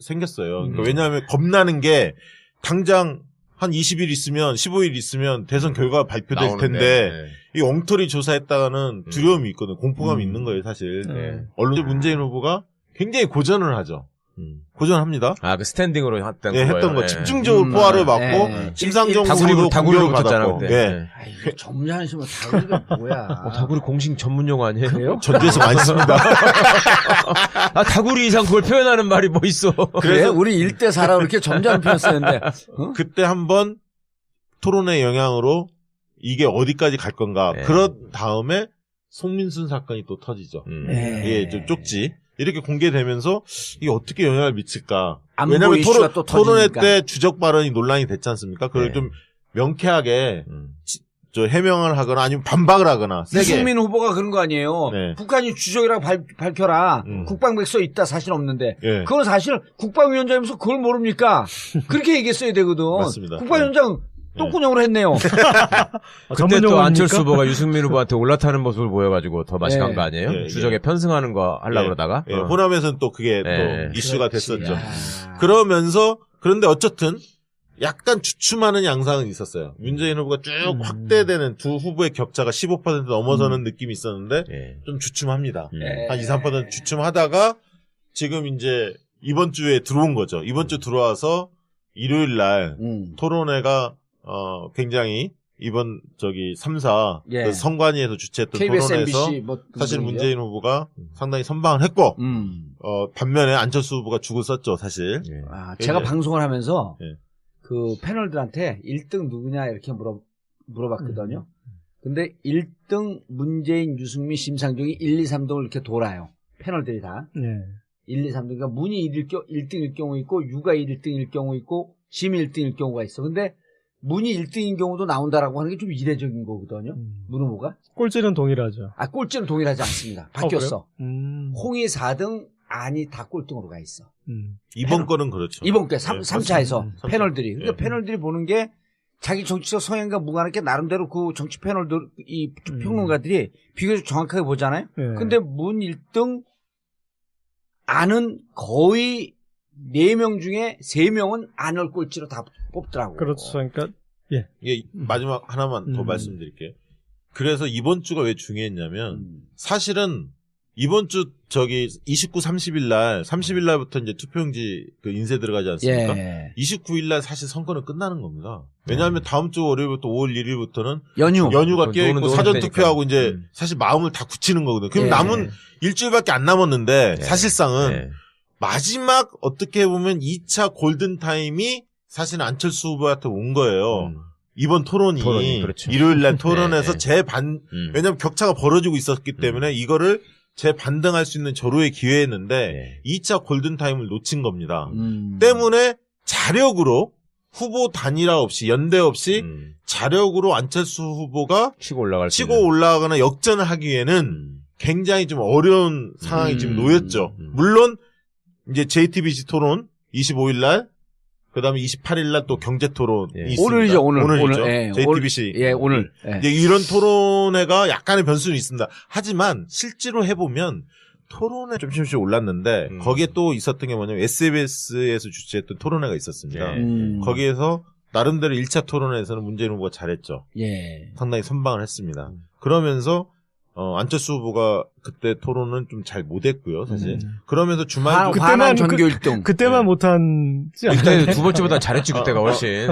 생겼어요. 그러니까 왜냐하면 겁나는 게 당장 한 20일 있으면 15일 있으면 대선 결과가 발표될 나오는데, 텐데 네. 이 엉터리 조사했다가는 두려움이 있거든. 공포감이 있는 거예요, 사실. 언론 문재인 후보가 굉장히 고전을 하죠. 고전합니다. 그 스탠딩으로 했던 네, 거예요. 했던 거 집중적으로 포화를 받고 심상정 후보도 다구리로 공격을 붙었잖아 받았고. 그때. 예. 이거 전문하시면 다구리가 뭐야? 다구리 공식 전문 용어 아니에요? 그래요? 전주에서 많이 씁니다. 다구리 이상 그걸 표현하는 말이 뭐 있어? 그래서 우리 1대4라고 이렇게 점잖은 표현 쓰는데. 그때 한번 토론의 영향으로 이게 어디까지 갈 건가. 그런 다음에 송민순 사건이 또 터지죠. 이게 좀 쪽지. 이렇게 공개되면서 이게 어떻게 영향을 미칠까. 왜냐하면 토론회 때 주적 발언이 논란이 됐지 않습니까? 그걸 좀 명쾌하게 해명을 하거나 아니면 반박을 하거나. 유승민 후보가 그런 거 아니에요. 네. 북한이 주적이라고 밝혀라. 국방백 써 있다 사실 없는데. 그건 사실 국방위원장이면서 그걸 모릅니까? 그렇게 얘기했어야 되거든. 맞습니다. 국방위원장 똥구녕으로 했네요. 그때 또 안철수 후보가 유승민 후보한테 올라타는 모습을 보여가지고 더 맛이 간 거 아니에요? 주적에 편승하는 거 하려고 그러다가. 호남에서는 또 그게 또 이슈가 됐었죠. 그러면서 그런데 어쨌든 약간 주춤하는 양상은 있었어요. 문재인 후보가 쭉 확대되는 두 후보의 격차가 15% 넘어서는 느낌이 있었는데 좀 주춤합니다. 한 2, 3% 주춤하다가 지금 이제 이번 주에 들어온 거죠. 이번 주 들어와서 일요일 날 토론회가 굉장히 이번 3사 그 선관위에서 주최했던 KBS, 토론회에서 MBC 사실 문재인 후보가 상당히 선방을 했고 반면에 안철수 후보가 죽을 썼죠 사실. 제가 방송을 하면서 그 패널들한테 1등 누구냐 이렇게 물어봤거든요. 근데 1등 문재인, 유승민, 심상정이 1, 2, 3등을 이렇게 돌아요. 패널들이 다. 1, 2, 3등. 그러니까 문이 1등일 경우 있고 유가 1등일 경우 있고 심이 1등일 경우가 있어. 근데 문이 1등인 경우도 나온다라고 하는 게 좀 이례적인 거거든요. 문 후보가. 꼴찌는 동일하죠. 꼴찌는 동일하지 않습니다. 바뀌었어. 홍이 4등, 안이 다 꼴등으로 가 있어. 이번 거는 그렇죠. 이번 게 3차에서 패널들이. 그러니까 패널들이 보는 게 자기 정치적 성향과 무관하게 나름대로 그 정치 패널들, 이 평론가들이 비교적 정확하게 보잖아요. 근데 문 1등, 안은 거의 4명 중에 3명은 안을 꼴찌로 다 뽑더라고요. 그렇죠. 그러니까, 마지막 하나만 더 말씀드릴게요. 그래서 이번 주가 왜 중요했냐면, 사실은 이번 주 29, 30일 날부터 이제 투표용지 인쇄 들어가지 않습니까? 29일 날 사실 선거는 끝나는 겁니다. 왜냐하면 다음 주 월요일부터 5월 1일부터는 연휴가 끼어있고 사전 투표하고 이제 사실 마음을 다 굳히는 거거든요. 그럼 남은 일주일밖에 안 남았는데 사실상은 마지막 어떻게 보면 2차 골든타임이 사실 안철수 후보한테 온 거예요. 이번 토론이 그렇죠. 일요일 날 토론에서 왜냐면 격차가 벌어지고 있었기 때문에 이거를 재반등할 수 있는 절호의 기회였는데 2차 골든타임을 놓친 겁니다. 때문에 자력으로 후보 단일화 없이 연대 없이 자력으로 안철수 후보가 치고 올라가거나 역전을 하기에는 굉장히 좀 어려운 상황이 지금 놓였죠. 물론 이제 JTBC 토론 25일 날 그다음에 28일 날 또 경제 토론이 예. 있습니다. 오늘이죠, 오늘이죠. 예, JTBC. 예, 오늘. 예. 이제 이런 토론회가 약간의 변수는 있습니다. 하지만 실제로 해보면 토론회 조금씩 올랐는데 거기에 또 있었던 게 뭐냐면 SBS에서 주최했던 토론회가 있었습니다. 예. 거기에서 나름대로 1차 토론회에서는 문재인 후보가 잘했죠. 예. 상당히 선방을 했습니다. 그러면서 안철수 후보가 그때 토론은 좀 잘 못했고요, 사실. 그러면서 주말 그때만 전교 1등. 그때만 네. 못한지 않나요? 그때 두 번째보다 잘했지 그때가 훨씬.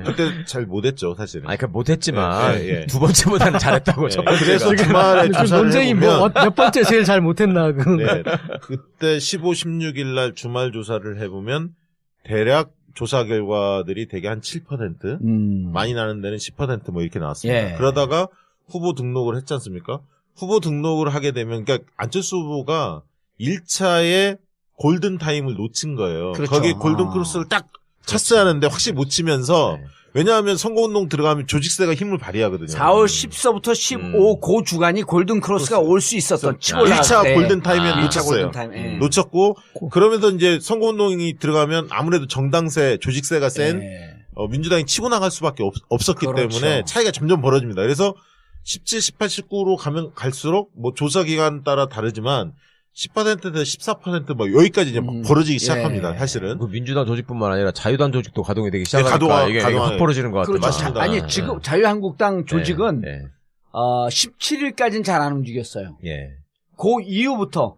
그때 잘 못했죠, 사실은. 아니, 그러니까 못했지만 예, 예. 두 번째보다는 잘했다고. 첫 번째가. 그래서 주말에 좀 조사를 논쟁이 해보면 몇 번째 제일 잘 못했나 그. 네, 그때 15, 16일 날 주말 조사를 해보면 대략 조사 결과들이 되게 한 7%, 많이 나는 데는 10% 뭐 이렇게 나왔습니다. 예. 그러다가 후보 등록을 했지 않습니까? 후보 등록을 하게 되면, 그러니까 안철수 후보가 1차에 골든타임을 놓친 거예요. 그렇죠. 거기에 골든크로스를 딱 쳤어야 하는데 확실히 못 치면서, 네. 왜냐하면 선거운동 들어가면 조직세가 힘을 발휘하거든요. 4월 10서부터 15 그 주간이 골든크로스가 올 수 있었던 치고 1차 올라갈 때. 골든타임에 1차 놓쳤어요. 골든타임. 놓쳤고, 그러면서 이제 선거운동이 들어가면 아무래도 정당세, 조직세가 센 예. 민주당이 치고 나갈 수밖에 없었기 그렇죠. 때문에 차이가 점점 벌어집니다. 그래서 17, 18, 19로 가면 갈수록 뭐 조사 기간 따라 다르지만 10%에서 14%뭐 여기까지 이제 벌어지기 시작합니다. 예. 사실은. 그 민주당 조직뿐만 아니라 자유당 조직도 가동이 되기 가동하- 시작하니까 이게 가동하게. 확 벌어지는 것 같아요. 그렇죠. 맞습니다. 아니, 네. 지금 자유한국당 조직은 예. 17일까지는 잘 안 움직였어요. 예. 그 이후부터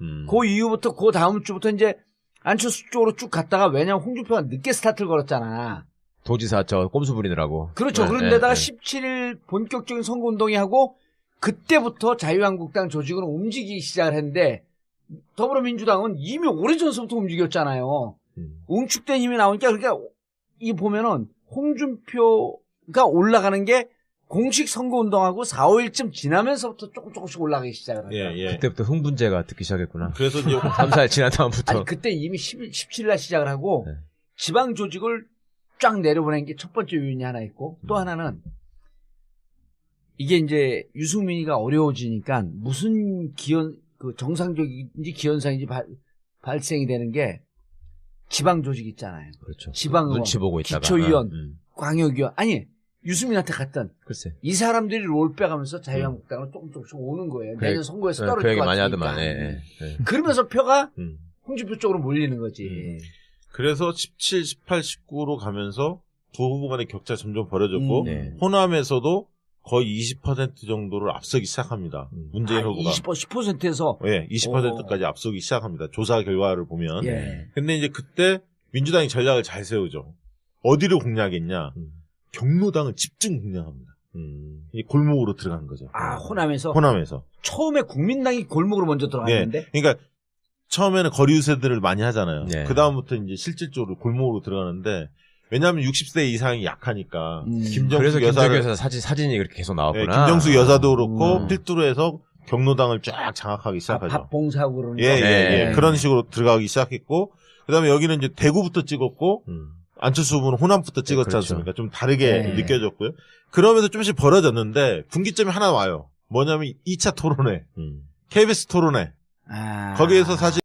그 다음 주부터 이제 안철수 쪽으로 쭉 갔다가 왜냐면 홍준표가 늦게 스타트를 걸었잖아. 도지사 저 꼼수 부리느라고. 그렇죠. 네, 그런데다가 네, 네. 17일 본격적인 선거운동이 하고 그때부터 자유한국당 조직은 움직이기 시작을 했는데 더불어민주당은 이미 오래전서부터 움직였잖아요. 응축된 힘이 나오니까 그러니까 이 보면은 홍준표가 올라가는 게 공식 선거운동하고 4, 5일쯤 지나면서부터 조금씩 올라가기 시작을 하죠. 예, 예. 그때부터 흥분제가 듣기 시작했구나. 그래서 이제 3, 4일 지난 다음부터. 아니 그때 이미 17일 날 시작을 하고 네. 지방 조직을 쫙 내려보낸 게 첫 번째 요인이 하나 있고 또 하나는 이게 이제 유승민이가 어려워지니까 무슨 그 정상적인지 기현상인지 발생이 되는 게 지방 조직 있잖아요. 그렇죠. 지방 의원, 눈치 보고 있다가. 기초의원, 광역의원 아니 유승민한테 갔던 글쎄. 이 사람들이 롤 빼가면서 자유한국당으로 조금씩 오는 거예요. 내년 선거에서 떨어질 그 얘기 것 많이 같으니까. 하더만. 예, 예. 그러면서 표가 홍준표 쪽으로 몰리는 거지. 그래서 17, 18, 19로 가면서 두 후보 간의 격차 점점 벌어졌고 네. 호남에서도 거의 20% 정도를 앞서기 시작합니다. 문재인 후보가. 10%에서 예, 20%까지 앞서기 시작합니다. 조사 결과를 보면. 예. 근데 이제 그때 민주당이 전략을 잘 세우죠. 어디를 공략했냐? 경로당을 집중 공략합니다. 이 골목으로 들어간 거죠. 아, 호남에서 처음에 국민당이 골목으로 먼저 들어갔는데. 네. 그러니까 처음에는 거리 유세들을 많이 하잖아요. 네. 그 다음부터 이제 실질적으로 골목으로 들어가는데 왜냐하면 60세 이상이 약하니까 그래서 김정숙 여사를 김정숙 여사 사진이 그렇게 계속 네, 나왔구나. 김정숙 여사도 그렇고 필두로 해서 경로당을 쫙 장악하기 시작하죠. 밥봉사하고 그러는 예, 거. 예. 그런 식으로 들어가기 시작했고 그다음에 여기는 이제 대구부터 찍었고 안철수 후보는 호남부터 찍었지 그렇죠. 않습니까? 좀 다르게 네. 느껴졌고요. 그러면서 좀씩 벌어졌는데 분기점이 하나 와요. 뭐냐면 2차 토론회, KBS 토론회. 아. 거기에서 사실